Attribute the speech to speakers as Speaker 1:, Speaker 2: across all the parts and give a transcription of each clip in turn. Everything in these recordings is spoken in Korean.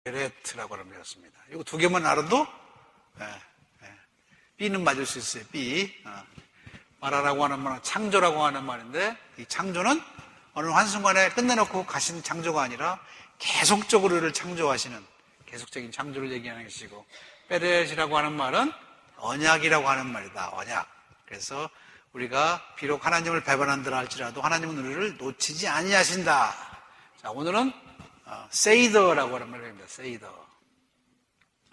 Speaker 1: 베레트라고 하는 배웠습니다. 이거 두 개만 알아도 B는 맞을 수 있어요. B. 말하라고 하는 말은 창조라고 하는 말인데, 이 창조는 어느 한순간에 끝내놓고 가신 창조가 아니라 계속적으로 를 창조하시는 계속적인 창조를 얘기하는 것이고, 베렛이라고 하는 말은 언약이라고 하는 말이다. 언약. 그래서 우리가 비록 하나님을 배반한다 할지라도 하나님은 우리를 놓치지 아니하신다. 자, 오늘은 세이더라고 하는 말을 배웁니다.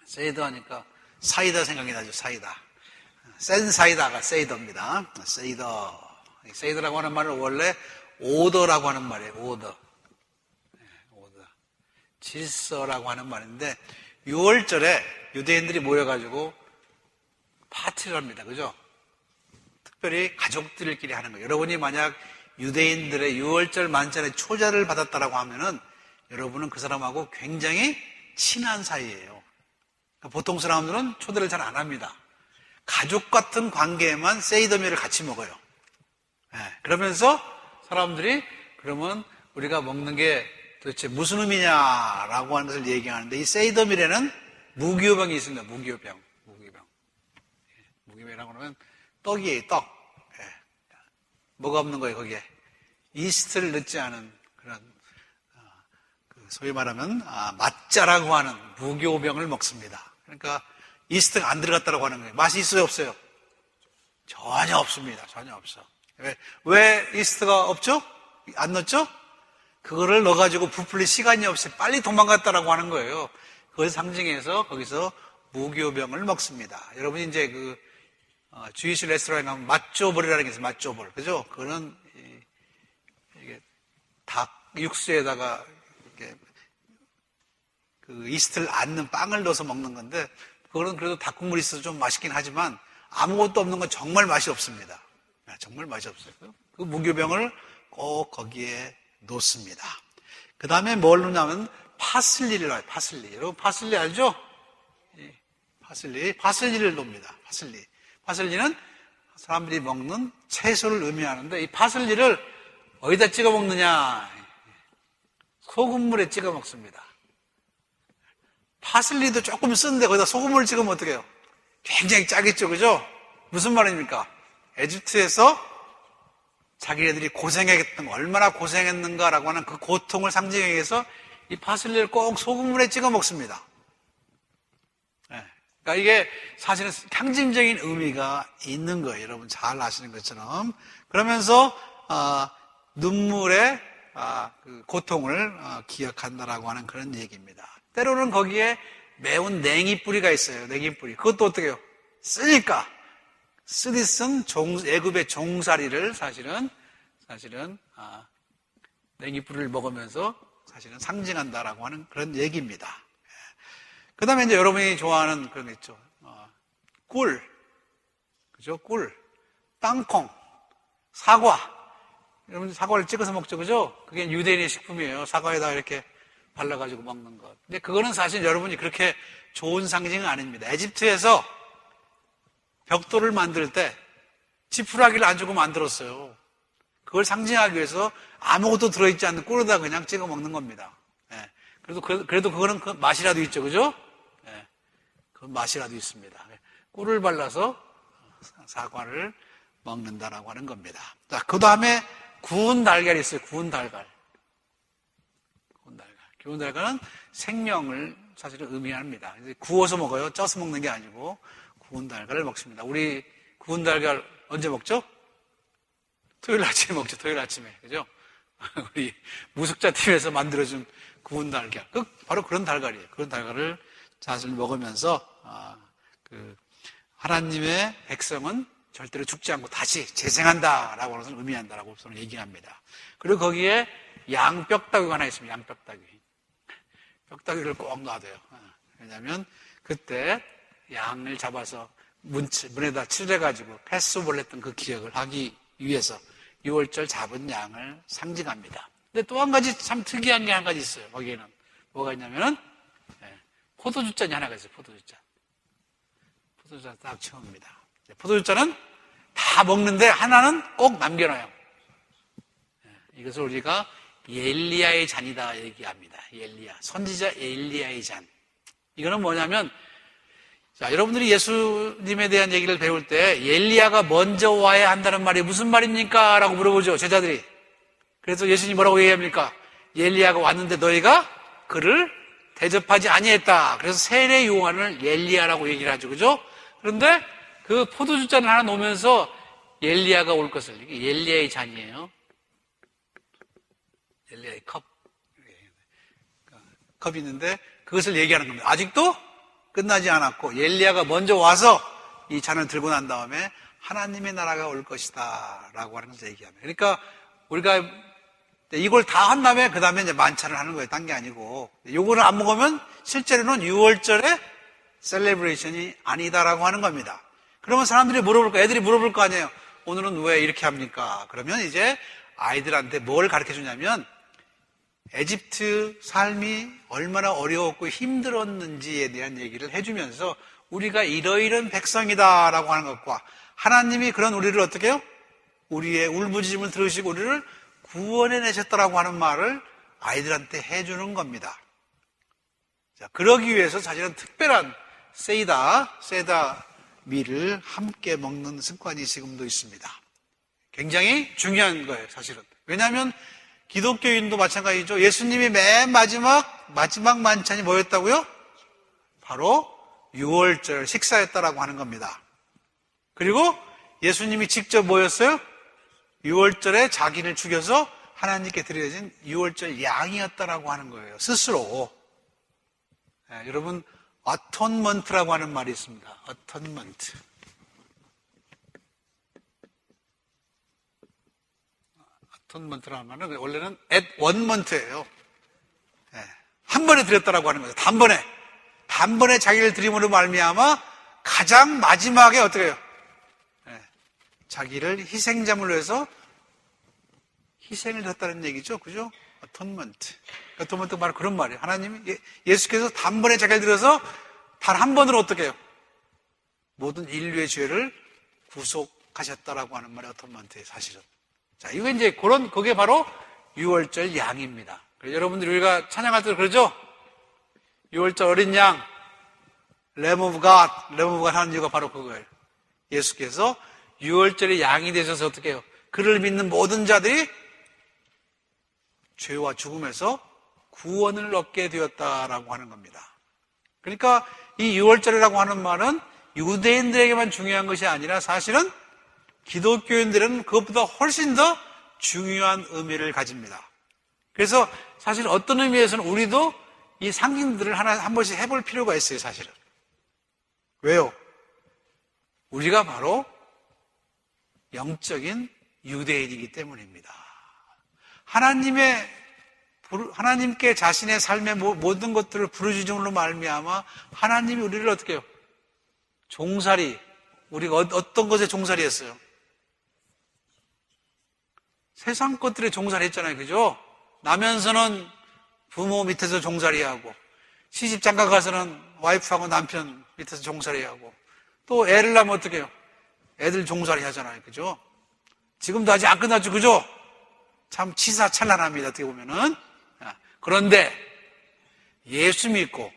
Speaker 1: 세이더 하니까 사이다 생각이 나죠. 사이다. 센 사이다가 세이더입니다. 세이더라고 하는 말은 원래 오더라고 하는 말이에요. 오더. 질서라고 하는 말인데 6월절에 유대인들이 모여가지고 파티를 합니다. 그죠? 특별히 가족들끼리 하는 거예요. 여러분이 만약 유대인들의 6월절 만찬에 초자를 받았다라고 하면은 여러분은 그 사람하고 굉장히 친한 사이예요. 보통 사람들은 초대를 잘 안 합니다. 가족 같은 관계에만 세이더미를 같이 먹어요. 그러면서 사람들이 그러면 우리가 먹는 게 도대체 무슨 의미냐라고 하는 것을 얘기하는데, 이 세이더밀에는 무교병이 있습니다. 무교병. 무교병이라고 하면 떡이에요. 떡. 뭐가 없는 거예요, 거기에? 이스트를 넣지 않은 그런 소위 말하면 맛자라고 하는 무교병을 먹습니다. 그러니까 이스트가 안 들어갔다고 하는 거예요. 맛이 있어요, 없어요? 전혀 없습니다. 전혀 없어. 왜 이스트가 없죠? 안 넣었죠? 그거를 넣어가지고 부풀릴 시간이 없이 빨리 도망갔다라고 하는 거예요. 그걸 상징해서 거기서 무교병을 먹습니다. 여러분이 이제 주이시 레스토랑에 가면 맛조벌이라는 게 있어요. 맛조벌. 그죠? 그거는 이게 닭 육수에다가 이렇게 이스트를 안 넣은 빵을 넣어서 먹는 건데, 그거는 그래도 닭국물이 있어서 좀 맛있긴 하지만 아무것도 없는 건 정말 맛이 없습니다. 정말 맛이 없어요. 그 무교병을 꼭 거기에 놓습니다. 그 다음에 뭘 넣냐면 파슬리를 넣어요. 파슬리. 여러분 파슬리 알죠? 파슬리를 놓습니다. 파슬리는 사람들이 먹는 채소를 의미하는데, 이 파슬리를 어디다 찍어 먹느냐? 소금물에 찍어 먹습니다. 파슬리도 조금 쓴데 거기다 소금물을 찍으면 어떻게 해요? 굉장히 짜겠죠, 그죠? 무슨 말입니까? 에집트에서 자기네들이 고생했던 거, 얼마나 고생했는가라고 하는 그 고통을 상징하기 위해서 이 파슬리를 꼭 소금물에 찍어 먹습니다. 그러니까 이게 사실은 상징적인 의미가 있는 거예요. 여러분 잘 아시는 것처럼. 그러면서 눈물의 그 고통을 기억한다라고 하는 그런 얘기입니다. 때로는 거기에 매운 냉이 뿌리가 있어요. 냉이 뿌리. 그것도 어떻게 해요? 쓰니까. 쓰디쓴 애굽의 종살이를 사실은 냉이 뿌리를 먹으면서 사실은 상징한다라고 하는 그런 얘기입니다. 그 다음에 이제 여러분이 좋아하는 그런 거 있죠. 꿀. 그죠? 꿀. 땅콩. 사과. 여러분 사과를 찍어서 먹죠. 그죠? 그게 유대인의 식품이에요. 사과에다 이렇게 발라가지고 먹는 것. 근데 그거는 사실 여러분이 그렇게 좋은 상징은 아닙니다. 에집트에서 벽돌을 만들 때 지푸라기를 안 주고 만들었어요. 그걸 상징하기 위해서 아무것도 들어있지 않는 꿀에다 그냥 찍어 먹는 겁니다. 그래도 그거는 그 맛이라도 있죠. 그죠? 그 맛이라도 있습니다. 꿀을 발라서 사과를 먹는다라고 하는 겁니다. 자, 그 다음에 구운 달걀이 있어요. 구운 달걀은 생명을 사실은 의미합니다. 구워서 먹어요. 쪄서 먹는 게 아니고 구운 달걀을 먹습니다. 우리 구운 달걀 언제 먹죠? 토요일 아침에 먹죠. 토요일 아침에. 그죠? 우리 무숙자 팀에서 만들어준 구운 달걀. 바로 그런 달걀이에요. 그런 달걀을 사실 먹으면서 하나님의 백성은 절대로 죽지 않고 다시 재생한다라고 하는 것을 의미한다라고 저는 얘기합니다. 그리고 거기에 양뼈다귀가 하나 있습니다. 양뼈다귀. 뼈다귀를 꼭 놔둬요. 왜냐하면 그때 양을 잡아서 문에다 칠해가지고 패스오버를 했던 그 기억을 하기 위해서 6월절 잡은 양을 상징합니다. 근데 또 한 가지 참 특이한 게 한 가지 있어요. 거기에는 뭐가 있냐면은 포도주잔이 하나가 있어요. 포도주잔 딱 채웁니다. 포도주잔은 다 먹는데 하나는 꼭 남겨놔요. 이것을 우리가 엘리야의 잔이다 얘기합니다. 엘리야, 선지자 엘리야의 잔. 이거는 뭐냐면, 자, 여러분들이 예수님에 대한 얘기를 배울 때 엘리야가 먼저 와야 한다는 말이 무슨 말입니까? 라고 물어보죠, 제자들이. 그래서 예수님이 뭐라고 얘기합니까? 엘리야가 왔는데 너희가 그를 대접하지 아니했다. 그래서 세례 요한을 엘리야라고 얘기를 하죠, 그죠? 그런데 그 포도주잔을 하나 놓으면서 엘리야가 올 것을, 이게 엘리야의 잔이에요. 엘리야의 컵이 있는데 그것을 얘기하는 겁니다. 아직도 끝나지 않았고 엘리야가 먼저 와서 이 잔을 들고 난 다음에 하나님의 나라가 올 것이다 라고 하는 것을 얘기합니다. 그러니까 우리가 이걸 다 한 다음에 그 다음에 이제 만찬을 하는 거예요. 딴 게 아니고 요거를 안 먹으면 실제로는 6월절의 셀레브레이션이 아니다라고 하는 겁니다. 그러면 사람들이 애들이 물어볼 거 아니에요. 오늘은 왜 이렇게 합니까? 그러면 이제 아이들한테 뭘 가르쳐 주냐면 에집트 삶이 얼마나 어려웠고 힘들었는지에 대한 얘기를 해주면서 우리가 이러이런 백성이다라고 하는 것과 하나님이 그런 우리를 어떻게 해요? 우리의 울부짖음을 들으시고 우리를 구원해 내셨다라고 하는 말을 아이들한테 해주는 겁니다. 자, 그러기 위해서 사실은 특별한 세이다 미를 함께 먹는 습관이 지금도 있습니다. 굉장히 중요한 거예요, 사실은. 왜냐하면 기독교인도 마찬가지죠. 예수님이 맨 마지막 만찬이 뭐였다고요? 바로 6월절 식사였다라고 하는 겁니다. 그리고 예수님이 직접 뭐였어요? 6월절에 자기를 죽여서 하나님께 드려진 6월절 양이었다라고 하는 거예요. 스스로. 네, 여러분, 어톤먼트라고 하는 말이 있습니다. 어톤먼트. 어톤먼트라는 말은 원래는 at one month예요. 네, 한 번에 드렸다라고 하는 거죠. 단번에 자기를 드림으로 말미암아 가장 마지막에 어떻게 해요? 네, 자기를 희생자물로 해서 희생을 했다는 얘기죠. 그죠? 어톤먼트. 어톤먼트가 바로 그런 말이에요. 하나님이, 예수께서 단번에 자기를 들여서 단 한 번으로 어떻게 해요? 모든 인류의 죄를 구속하셨다라고 하는 말이 어톤먼트예요, 사실은. 자, 이거 이제 그게 바로 6월절 양입니다. 여러분들이 우리가 찬양할 때 그러죠? 6월절 어린 양, Lamb of God 하는 이유가 바로 그거예요. 예수께서 6월절의 양이 되셔서 어떻게 해요? 그를 믿는 모든 자들이 죄와 죽음에서 구원을 얻게 되었다라고 하는 겁니다. 그러니까 이 6월절이라고 하는 말은 유대인들에게만 중요한 것이 아니라 사실은 기독교인들은 그것보다 훨씬 더 중요한 의미를 가집니다. 그래서 사실 어떤 의미에서는 우리도 이 상징들을 한 번씩 해볼 필요가 있어요, 사실은. 왜요? 우리가 바로 영적인 유대인이기 때문입니다. 하나님께 자신의 삶의 모든 것들을 부르짖음으로 말미암아 하나님이 우리를 어떻게 해요? 종살이, 우리가 어떤 것에 종살이했어요? 세상 것들에 종살이했잖아요, 그죠? 나면서는 부모 밑에서 종살이하고, 시집 장가 가서는 와이프하고 남편 밑에서 종살이하고, 또 애를 낳으면 어떻게 해요? 애들 종살이 하잖아요, 그죠? 지금도 아직 안 끝났죠, 그죠? 참 치사찬란합니다, 어떻게 보면은. 그런데 예수 믿고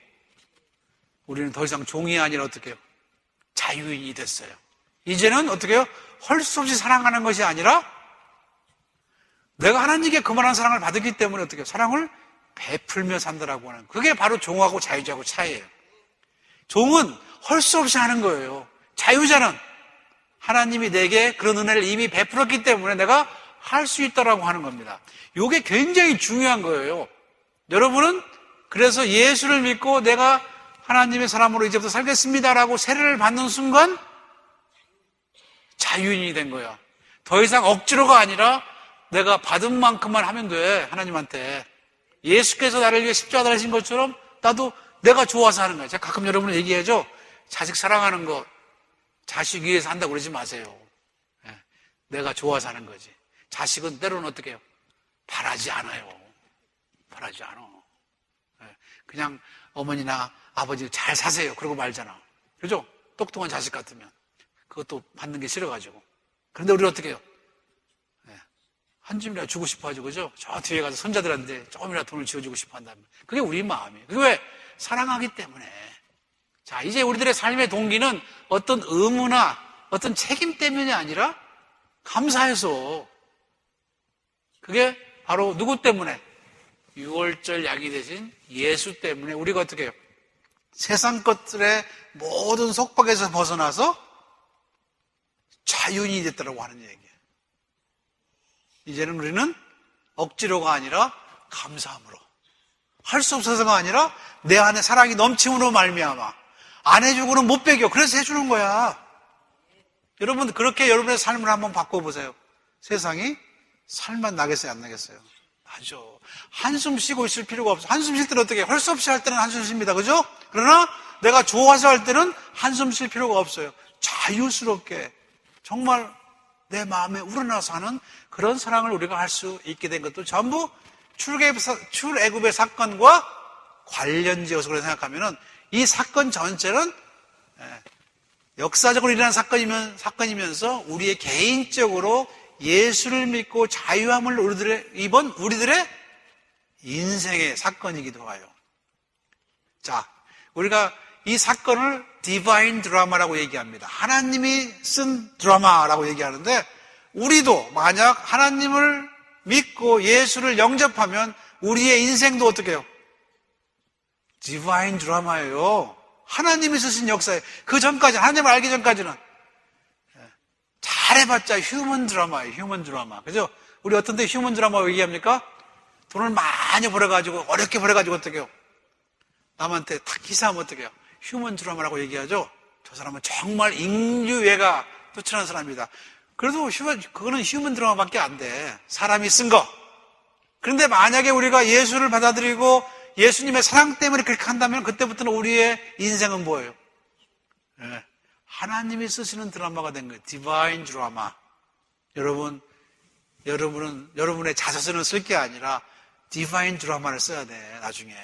Speaker 1: 우리는 더 이상 종이 아니라 어떻게 해요? 자유인이 됐어요. 이제는 어떻게 해요? 할 수 없이 사랑하는 것이 아니라 내가 하나님께 그만한 사랑을 받았기 때문에 어떻게 해요? 사랑을 베풀며 산다라고 하는, 그게 바로 종하고 자유자하고 차이예요. 종은 할 수 없이 하는 거예요. 자유자는 하나님이 내게 그런 은혜를 이미 베풀었기 때문에 내가 할 수 있다라고 하는 겁니다. 이게 굉장히 중요한 거예요. 여러분은 그래서 예수를 믿고 내가 하나님의 사람으로 이제부터 살겠습니다라고 세례를 받는 순간 자유인이 된 거야. 더 이상 억지로가 아니라 내가 받은 만큼만 하면 돼, 하나님한테. 예수께서 나를 위해 십자가 달리신 것처럼 나도 내가 좋아서 하는 거야. 제가 가끔 여러분을 얘기해줘. 자식 사랑하는 거 자식 위해서 한다고 그러지 마세요. 내가 좋아서 하는 거지. 자식은 때로는 어떻게 해요? 바라지 않아요. 바라지 않아. 그냥 어머니나 아버지 잘 사세요. 그러고 말잖아. 그죠? 똑똑한 자식 같으면. 그것도 받는 게 싫어가지고. 그런데 우리 어떻게 해요? 한 줌이라도 주고 싶어 가지고, 그죠? 저 뒤에 가서 손자들한테 조금이라도 돈을 지어주고 싶어 한다면. 그게 우리 마음이에요. 그게 왜? 사랑하기 때문에. 자, 이제 우리들의 삶의 동기는 어떤 의무나 어떤 책임 때문이 아니라 감사해서. 그게 바로 누구 때문에? 6월절 양이 되신 예수 때문에 우리가 어떻게 해요? 세상 것들의 모든 속박에서 벗어나서 자유인이 됐다고 하는 얘기예요. 이제는 우리는 억지로가 아니라 감사함으로, 할 수 없어서가 아니라 내 안에 사랑이 넘침으로 말미암아. 안 해주고는 못 배겨. 그래서 해주는 거야. 여러분 그렇게 여러분의 삶을 한번 바꿔보세요. 세상이 살만 나겠어요, 안 나겠어요? 나죠. 한숨 쉬고 있을 필요가 없어. 한숨 쉴 때는 어떻게 해요? 할 수 없이 할 때는 한숨 쉽니다. 그죠? 그러나 내가 좋아서 할 때는 한숨 쉴 필요가 없어요. 자유스럽게 정말 내 마음에 우러나서 하는 그런 사랑을 우리가 할 수 있게 된 것도 전부 출애굽의 사건과 관련지어서 그렇게 생각하면은 이 사건 전체는 역사적으로 일어난 사건이면서 우리의 개인적으로 예수를 믿고 자유함을 입은 우리들의 인생의 사건이기도 해요. 자, 우리가 이 사건을 디바인 드라마라고 얘기합니다. 하나님이 쓴 드라마라고 얘기하는데, 우리도 만약 하나님을 믿고 예수를 영접하면 우리의 인생도 어떻게 해요? 디바인 드라마예요. 하나님이 쓰신 역사에, 그 전까지, 하나님을 알기 전까지는 잘해봤자 휴먼 드라마예요. 휴먼 드라마. 그죠? 우리 어떤 때 휴먼 드라마 얘기합니까? 돈을 많이 벌어가지고, 어렵게 벌어가지고 어떻게 해요? 남한테 탁 기사하면 어떻게 해요? 휴먼 드라마라고 얘기하죠? 저 사람은 정말 인류애가 뛰쳐난 사람이다. 그래도 그거는 휴먼 드라마밖에 안 돼. 사람이 쓴 거. 그런데 만약에 우리가 예수를 받아들이고 예수님의 사랑 때문에 그렇게 한다면 그때부터는 우리의 인생은 뭐예요? 네. 하나님이 쓰시는 드라마가 된 거예요. 디바인 드라마. 여러분은 여러분의 자서전을 쓸 게 아니라 디바인 드라마를 써야 돼, 나중에.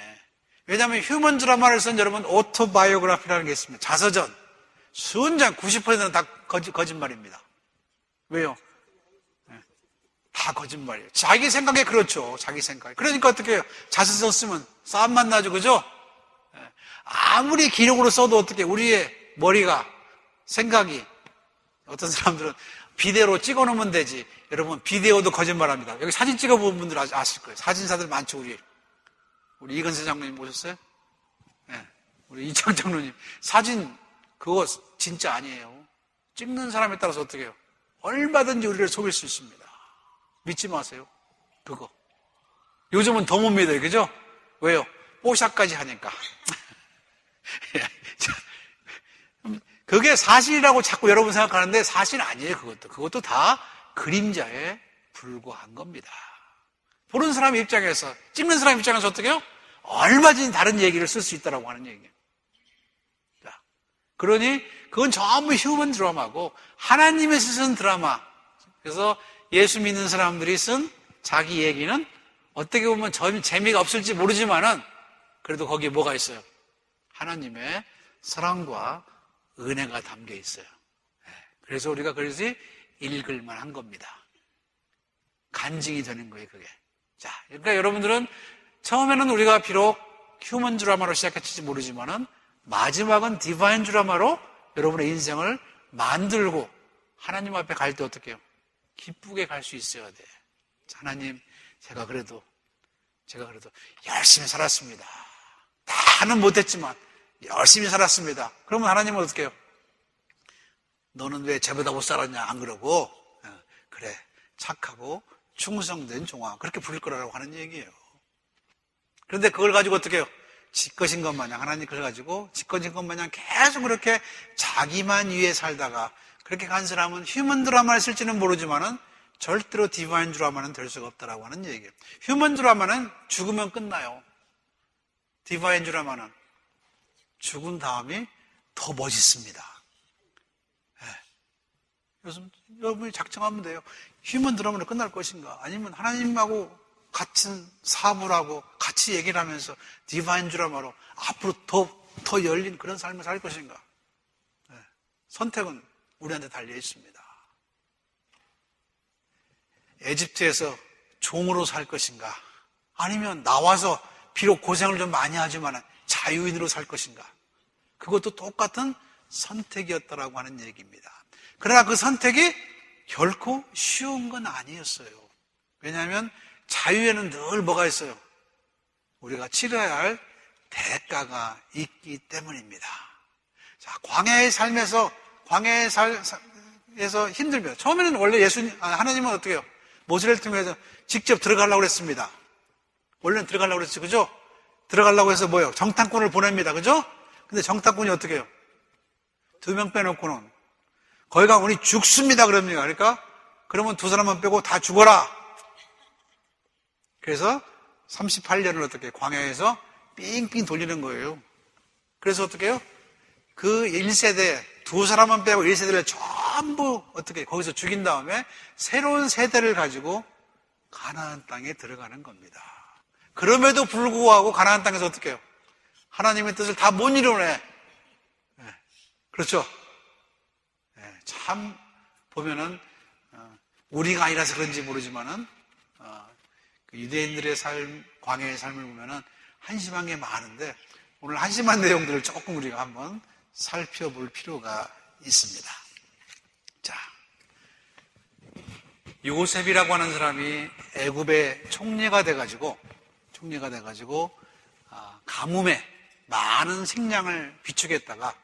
Speaker 1: 왜냐하면 휴먼 드라마를 쓴 여러분 오토바이오그래피라는 게 있습니다. 자서전. 순전 90%는 다 거짓말입니다. 왜요? 다 거짓말이에요. 자기 생각에 그렇죠. 자기 생각에. 그러니까 어떻게 해요? 자서전 쓰면 싸움만 나죠. 그죠? 아무리 기록으로 써도 어떻게 우리의 머리가 생각이, 어떤 사람들은 비디오로 찍어놓으면 되지. 여러분 비디오도 거짓말합니다. 여기 사진 찍어본 분들 아실 거예요. 사진사들 많죠. 우리 이건세 장로님 모셨어요? 네. 우리 이창 장로님. 사진 그거 진짜 아니에요. 찍는 사람에 따라서 어떻게 해요? 얼마든지 우리를 속일 수 있습니다. 믿지 마세요. 그거. 요즘은 더 못 믿어요. 그죠? 왜요? 뽀샵까지 하니까. 그게 사실이라고 자꾸 여러분 생각하는데 사실 아니에요. 그것도 다 그림자에 불과한 겁니다. 보는 사람 입장에서, 찍는 사람 입장에서 어떻게 해요? 얼마든지 다른 얘기를 쓸 수 있다고 하는 얘기예요. 자, 그러니 그건 전부 휴먼 드라마고 하나님이 쓰신 드라마. 그래서 예수 믿는 사람들이 쓴 자기 얘기는 어떻게 보면 재미가 없을지 모르지만은 그래도 거기에 뭐가 있어요? 하나님의 사랑과 은혜가 담겨 있어요. 그래서 우리가 그래서 읽을만 한 겁니다. 간증이 되는 거예요, 그게. 자, 그러니까 여러분들은 처음에는 우리가 비록 휴먼 드라마로 시작했을지 모르지만은 마지막은 디바인 드라마로 여러분의 인생을 만들고 하나님 앞에 갈 때 어떻게 해요? 기쁘게 갈 수 있어야 돼. 하나님, 제가 그래도 열심히 살았습니다. 다는 못했지만 열심히 살았습니다. 그러면 하나님은 어떻게 해요? 너는 왜 쟤보다 못 살았냐? 안 그러고, 그래, 착하고 충성된 종아. 그렇게 부를 거라고 하는 얘기예요. 그런데 그걸 가지고 어떻게 해요? 지 것인 것 마냥, 하나님 그걸 가지고 지 것인 것 마냥 계속 그렇게 자기만 위해 살다가 그렇게 간 사람은 휴먼 드라마를 쓸지는 모르지만은 절대로 디바인 드라마는 될 수가 없다라고 하는 얘기예요. 휴먼 드라마는 죽으면 끝나요. 디바인 드라마는 죽은 다음이 더 멋있습니다. 그래서 여러분이 작정하면 돼요. 휴먼 드라마로 끝날 것인가? 아니면 하나님하고 같은 사업을 하고 같이 얘기를 하면서 디바인 드라마로 앞으로 더 열린 그런 삶을 살 것인가? 네. 선택은 우리한테 달려 있습니다. 에집트에서 종으로 살 것인가? 아니면 나와서 비록 고생을 좀 많이 하지만 자유인으로 살 것인가? 그것도 똑같은 선택이었다라고 하는 얘기입니다. 그러나 그 선택이 결코 쉬운 건 아니었어요. 왜냐하면 자유에는 늘 뭐가 있어요? 우리가 치러야 할 대가가 있기 때문입니다. 자, 광야의 삶에서 힘들면 처음에는 원래 하나님은 어떻게 해요? 모세를 통해서 직접 들어가려고 그랬습니다. 원래는 들어가려고 그랬죠, 그죠? 들어가려고 해서 뭐예요? 정탐꾼을 보냅니다, 그죠? 근데 정탐꾼이 어떻게 해요? 2명 빼놓고는 거기 가면 우리 죽습니다 그럽니다. 그러니까 그러면 2사람만 빼고 다 죽어라. 그래서 38년을 어떻게 광야에서 삥삥 돌리는 거예요. 그래서 어떻게 해요? 그 1세대 2사람만 빼고 1세대를 전부 어떻게 거기서 죽인 다음에 새로운 세대를 가지고 가나안 땅에 들어가는 겁니다. 그럼에도 불구하고 가나안 땅에서 어떻게 해요? 하나님의 뜻을 다 못 이루네. 네. 그렇죠? 네. 참 보면은 우리가 아니라서 그런지 모르지만은 그 유대인들의 삶, 광야의 삶을 보면은 한심한 게 많은데 오늘 한심한 내용들을 조금 우리가 한번 살펴볼 필요가 있습니다. 자, 요셉이라고 하는 사람이 애굽의 총리가 돼가지고 가뭄에 많은 식량을 비축했다가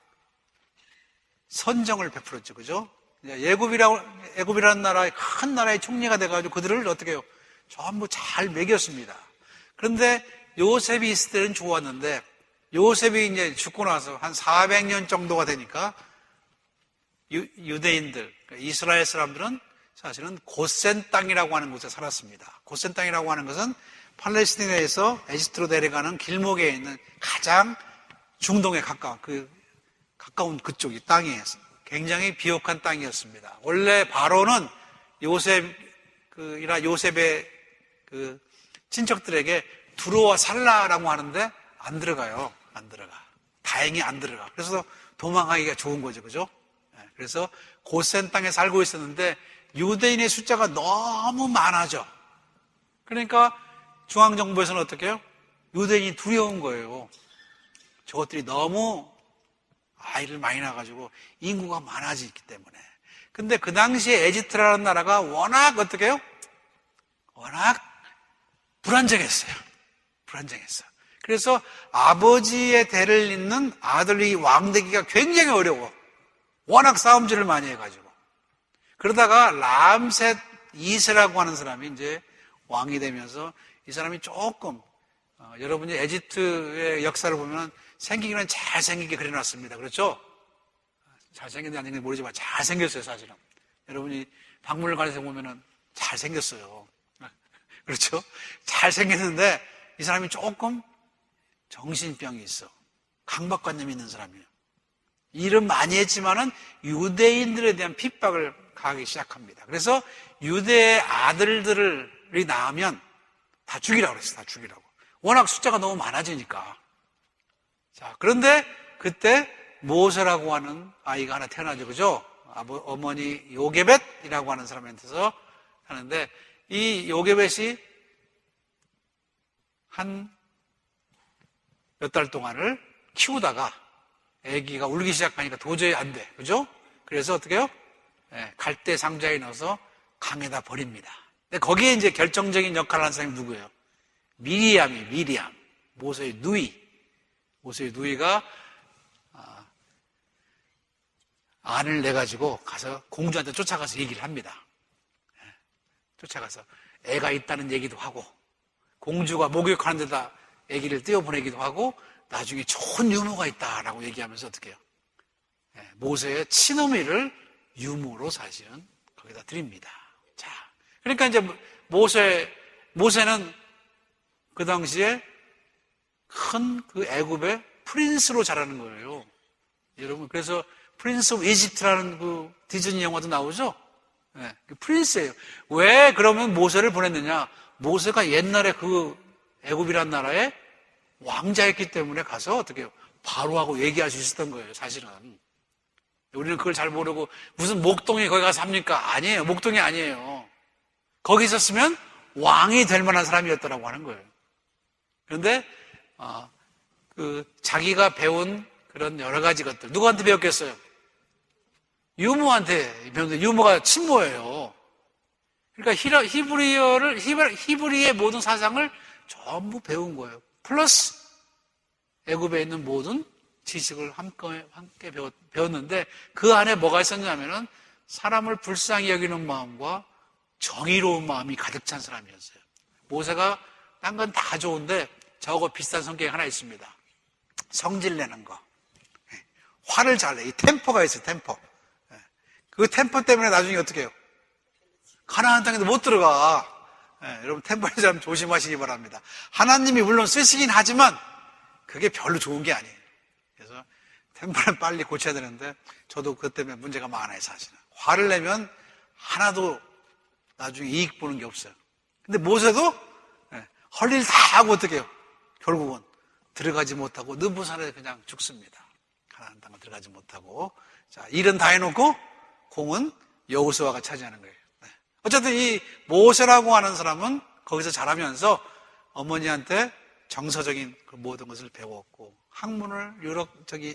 Speaker 1: 선정을 베풀었죠, 그죠? 애굽이라는 나라의 큰 나라의 총리가 돼가지고 그들을 어떻게 해요? 전부 잘 먹였습니다. 그런데 요셉이 있을 때는 좋았는데 요셉이 이제 죽고 나서 한 400년 정도가 되니까 유대인들, 이스라엘 사람들은 사실은 고센 땅이라고 하는 곳에 살았습니다. 고센 땅이라고 하는 것은 팔레스티나에서 에집트로 내려가는 길목에 있는 가장 중동에 가까운 그쪽이 땅이에요. 굉장히 비옥한 땅이었습니다. 원래 바로는 요셉의 그 친척들에게 들어와 살라라고 하는데 안 들어가요. 안 들어가. 다행히 안 들어가. 그래서 도망가기가 좋은 거죠. 그죠? 그래서 고센 땅에 살고 있었는데 유대인의 숫자가 너무 많아져. 그러니까 중앙정부에서는 어떻게 해요? 유대인이 두려운 거예요. 저것들이 너무 아이를 많이 낳아가지고 인구가 많아지기 때문에. 근데 그 당시에 에집트라는 나라가 워낙 어떻게 해요? 워낙 불안정했어요. 그래서 아버지의 대를 잇는 아들이 왕되기가 굉장히 어려워. 워낙 싸움질을 많이 해가지고. 그러다가 람셋 2세라고 하는 사람이 이제 왕이 되면서 이 사람이 조금 여러분이 에집트의 역사를 보면 생기기는 잘생기게 그려놨습니다. 그렇죠? 잘생겼는지 안 생겼는지 모르지만 잘생겼어요, 사실은. 여러분이 박물관에서 보면은 잘생겼어요. 그렇죠? 잘생겼는데 이 사람이 조금 정신병이 있어. 강박관념이 있는 사람이에요. 일은 많이 했지만은 유대인들에 대한 핍박을 가하기 시작합니다. 그래서 유대의 아들들이 낳으면 다 죽이라고 그랬어요. 다 죽이라고. 워낙 숫자가 너무 많아지니까. 자, 그런데 그때 모세라고 하는 아이가 하나 태어나죠. 그죠? 어머니 요게벳이라고 하는 사람한테서 하는데 이 요게벳이 한 몇 달 동안을 키우다가 아기가 울기 시작하니까 도저히 안 돼. 그죠? 그래서 어떻게 해요? 갈대 상자에 넣어서 강에다 버립니다. 근데 거기에 이제 결정적인 역할을 하는 사람이 누구예요? 미리암. 모세의 누이가 안을 내가지고 가서 공주한테 쫓아가서 얘기를 합니다. 쫓아가서 애가 있다는 얘기도 하고 공주가 목욕하는 데다 아기를 띄워보내기도 하고 나중에 좋은 유모가 있다라고 얘기하면서 어떻게 해요? 모세의 친어미를 유모로 사실은 거기다 드립니다. 자, 그러니까 이제 모세는 그 당시에 큰 그 애굽의 프린스로 자라는 거예요. 여러분, 그래서 프린스 오브 이집트라는 그 디즈니 영화도 나오죠? 그 프린스예요. 왜 그러면 모세를 보냈느냐? 모세가 옛날에 그 애굽이란 나라에 왕자였기 때문에 가서 어떻게 해요? 바로하고 얘기할 수 있었던 거예요, 사실은. 우리는 그걸 잘 모르고 무슨 목동이 거기 가서 삽니까? 아니에요. 목동이 아니에요. 거기 있었으면 왕이 될 만한 사람이었더라고 하는 거예요. 그런데 자기가 배운 그런 여러 가지 것들 누구한테 배웠겠어요? 유모한테 배웠는데 유모가 친모예요. 그러니까 히브리의 모든 사상을 전부 배운 거예요. 플러스 애굽에 있는 모든 지식을 함께 배웠는데 그 안에 뭐가 있었냐면은 사람을 불쌍히 여기는 마음과 정의로운 마음이 가득 찬 사람이었어요. 모세가 딴 건 다 좋은데 저거 비슷한 성격이 하나 있습니다. 성질 내는 거. 화를 잘 내. 이 템포가 있어요, 템포. 그 템포 때문에 나중에 어떻게 해요? 가나안 땅에도 못 들어가. 여러분 템포에 좀 조심하시기 바랍니다. 하나님이 물론 쓰시긴 하지만 그게 별로 좋은 게 아니에요. 그래서 템포를 빨리 고쳐야 되는데 저도 그것 때문에 문제가 많아요, 사실은. 화를 내면 하나도 나중에 이익 보는 게 없어요. 근데 모세도 할 일 다 하고 어떻게 해요? 결국은 들어가지 못하고 느부산에 그냥 죽습니다. 가나안 땅을 들어가지 못하고. 자, 일은 다 해놓고 공은 여호수아가 차지하는 거예요. 어쨌든 이 모세라고 하는 사람은 거기서 자라면서 어머니한테 정서적인 그 모든 것을 배웠고 학문을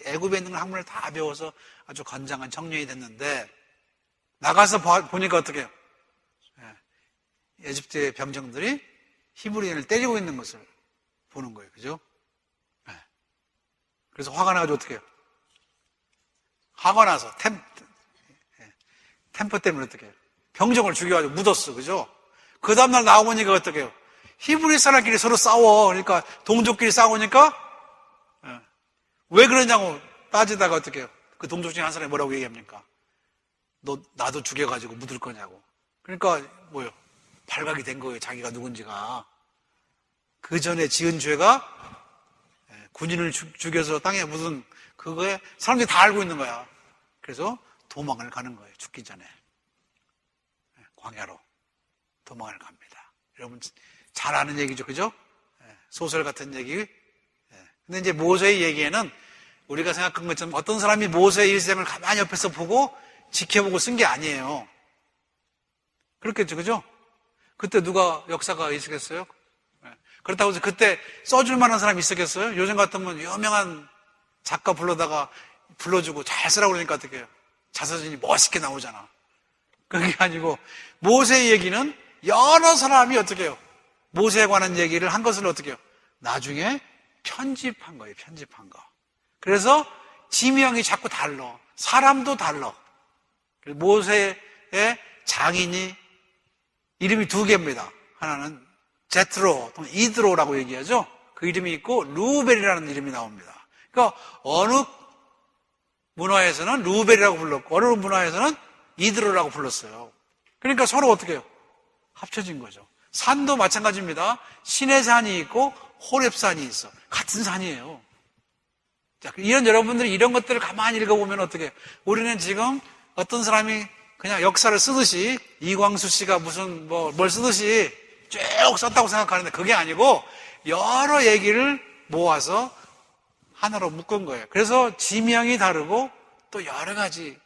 Speaker 1: 애굽에 있는 학문을 다 배워서 아주 건장한 청년이 됐는데 나가서 보니까 어떻게 해요? 에집트의 병정들이 히브리인을 때리고 있는 것을 보는 거예요. 그죠? 그래서 화가 나가지고 어떻게 해요? 화가 나서 템포 때문에 어떻게 해요? 병정을 죽여가지고 묻었어. 그죠? 그 다음날 나오니까 어떻게 해요? 히브리 사람끼리 서로 싸워. 그러니까 동족끼리 싸우니까 왜 그러냐고 따지다가 어떻게 해요? 그 동족 중에 한 사람이 뭐라고 얘기합니까? 나도 죽여가지고 묻을 거냐고. 그러니까 뭐요? 발각이 된 거예요. 자기가 누군지가. 그 전에 지은 죄가 군인을 죽여서 땅에 묻은 그거에 사람들이 다 알고 있는 거야. 그래서 도망을 가는 거예요. 죽기 전에. 광야로 도망을 갑니다. 여러분 잘 아는 얘기죠. 그죠? 소설 같은 얘기. 근데 이제 모세의 얘기에는 우리가 생각한 것처럼 어떤 사람이 모세의 일생을 가만히 옆에서 보고 지켜보고 쓴 게 아니에요. 그렇겠죠. 그죠? 그때 누가 역사가 있었겠어요? 그렇다고 해서 그때 써줄 만한 사람이 있었겠어요? 요즘 같으면 유명한 작가 불러주고 잘 쓰라고 그러니까 어떻게 해요? 자서전이 멋있게 나오잖아. 그게 아니고 모세의 얘기는 여러 사람이 어떻게 해요? 모세에 관한 얘기를 한 것을 어떻게 해요? 나중에 편집한 거예요. 편집한 거. 그래서 지명이 자꾸 달라. 사람도 달라. 모세의 장인이 이름이 두 개입니다. 하나는 제트로 또는 이드로라고 얘기하죠. 그 이름이 있고 루벨이라는 이름이 나옵니다. 그러니까 어느 문화에서는 루벨이라고 불렀고 어느 문화에서는 이드로라고 불렀어요. 그러니까 서로 어떻게 해요? 합쳐진 거죠. 산도 마찬가지입니다. 시내산이 있고 호렙산이 있어. 같은 산이에요. 자, 이런 여러분들이 이런 것들을 가만히 읽어보면 어떻게 해요? 우리는 지금 어떤 사람이 그냥 역사를 쓰듯이 이광수 씨가 무슨 뭘 쓰듯이 쭉 썼다고 생각하는데 그게 아니고 여러 얘기를 모아서 하나로 묶은 거예요. 그래서 지명이 다르고 또 여러 가지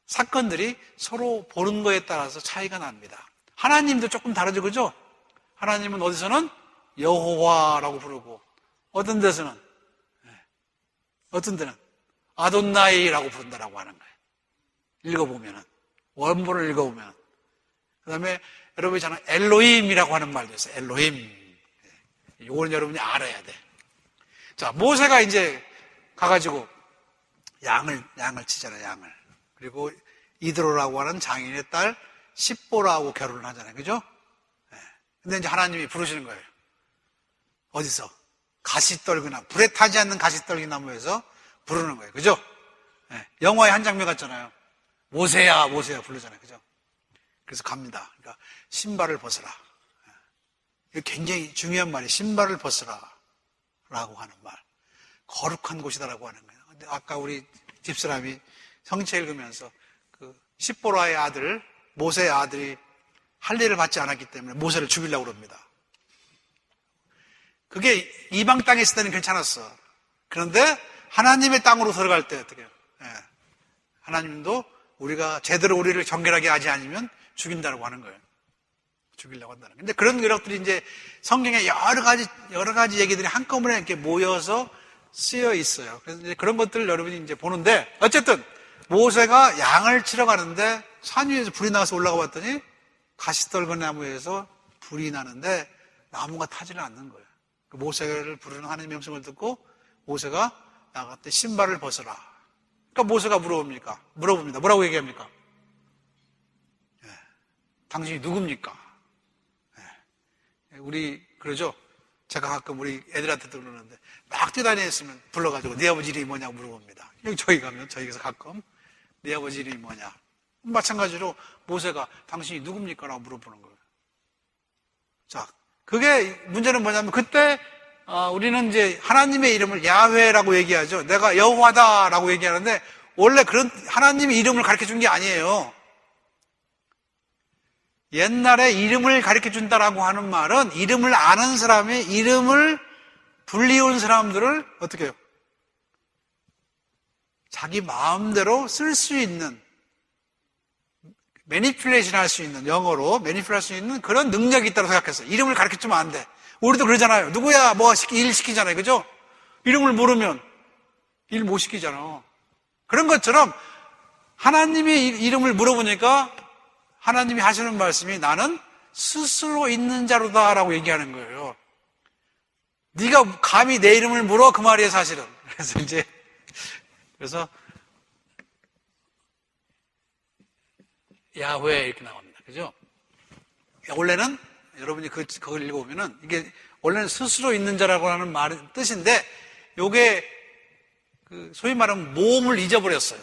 Speaker 1: 사건들이 서로 보는 거에 따라서 차이가 납니다. 하나님도 조금 다르죠, 그죠? 하나님은 어디서는 여호와라고 부르고 어떤 데서는 어떤 데는 아돈나이라고 부른다라고 하는 거예요. 읽어보면은 원본을 읽어보면 그 다음에 여러분이 잘 아는 엘로힘이라고 하는 말도 있어요. 엘로힘. 이거는 여러분이 알아야 돼. 자, 모세가 이제 가가지고 양을 치잖아요, 양을. 그리고 이드로라고 하는 장인의 딸 십보라하고 결혼을 하잖아요. 그죠? 근데 이제 하나님이 부르시는 거예요. 어디서? 가시떨기나무, 불에 타지 않는 가시떨기나무에서 부르는 거예요. 그죠? 영화의 한 장면 같잖아요. 모세야, 모세야 부르잖아요. 그죠? 그래서 갑니다. 그러니까 신발을 벗으라. 이거 굉장히 중요한 말이에요. 신발을 벗으라. 라고 하는 말. 거룩한 곳이다라고 하는 거예요. 근데 아까 우리 집사람이 성체 읽으면서 그 십보라의 아들, 모세의 아들이 할례를 받지 않았기 때문에 모세를 죽이려고 그럽니다. 그게 이방 땅에 있을 때는 괜찮았어. 그런데 하나님의 땅으로 들어갈 때 어떻게 해요? 하나님도 우리가 제대로 우리를 정결하게 하지 않으면 죽인다고 하는 거예요. 죽이려고 한다는. 근데 그런 것들이 이제 성경에 여러 가지 얘기들이 한꺼번에 이렇게 모여서 쓰여 있어요. 그래서 이제 그런 것들을 여러분이 이제 보는데, 어쨌든 모세가 양을 치러 가는데 산 위에서 불이 나서 올라가 봤더니 가시떨건 나무에서 불이 나는데 나무가 타지를 않는 거예요. 그 모세를 부르는 하나님의 음성을 듣고 모세가 나갔더니 신발을 벗어라. 그러니까 모세가 물어봅니다. 뭐라고 얘기합니까? 당신이 누굽니까? 우리 그러죠. 제가 가끔 우리 애들한테도 그러는데 막 뛰어다니었으면 불러가지고 네 아버지 이름이 뭐냐고 물어봅니다. 여기 저희 가면 저희에서 가끔 네 아버지 이름이 뭐냐. 마찬가지로 모세가 당신이 누굽니까? 라고 물어보는 거예요. 자, 그게 문제는 뭐냐면 그때 우리는 이제 하나님의 이름을 야훼라고 얘기하죠. 내가 여호와다라고 얘기하는데 원래 그런 하나님의 이름을 가르쳐 준 게 아니에요. 옛날에 이름을 가르쳐 준다라고 하는 말은 이름을 아는 사람이 이름을 불리운 사람들을 어떻게 해요? 자기 마음대로 쓸 수 있는, 매니플레이션 할 수 있는, 영어로 매니플레이션 할 수 있는 그런 능력이 있다고 생각했어요. 이름을 가르쳐 주면 안 돼. 우리도 그러잖아요. 누구야 일 시키잖아요. 그죠? 이름을 모르면 일 못 시키잖아. 그런 것처럼 하나님의 이름을 물어보니까 하나님이 하시는 말씀이 나는 스스로 있는 자로다라고 얘기하는 거예요. 네가 감히 내 이름을 물어? 그 말이에요, 사실은. 그래서 야훼 이렇게 나옵니다. 그죠? 원래는 여러분이 그걸 읽어보면은 이게 원래는 스스로 있는 자라고 하는 말의 뜻인데 요게 소위 말하면 모험을 잊어버렸어요.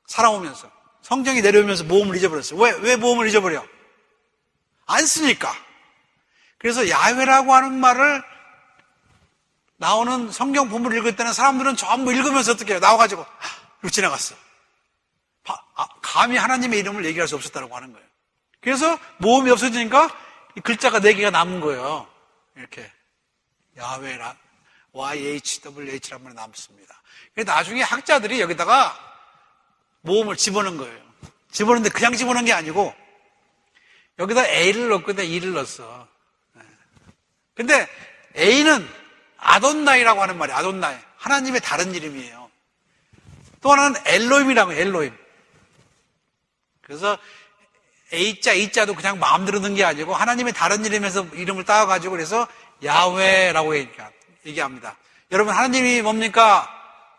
Speaker 1: 살아오면서. 성경이 내려오면서 모험을 잊어버렸어요. 왜 모험을 잊어버려? 안 쓰니까. 그래서 야훼라고 하는 말을 나오는 성경 본문을 읽을 때는 사람들은 전부 읽으면서 어떻게 해요? 나와가지고 이렇게 지나갔어. 감히 하나님의 이름을 얘기할 수 없었다고 하는 거예요. 그래서 모험이 없어지니까 이 글자가 4개가 남은 거예요. 이렇게 야훼라 YHWH란 말이 남습니다. 그래서 나중에 학자들이 여기다가 모험을 집어넣은 거예요. 집어넣는데 그냥 집어넣은 게 아니고 여기다 A를 넣고 E를 넣었어. 근데 A는 아돈나이라고 하는 말이에요. 아돈나이. 하나님의 다른 이름이에요. 또 하나는 엘로힘이라고 해요. 엘로힘. 그래서 A자, E자도 그냥 마음대로 넣은 게 아니고 하나님의 다른 이름에서 이름을 따와가지고 그래서 야훼라고 얘기합니다. 여러분 하나님이 뭡니까?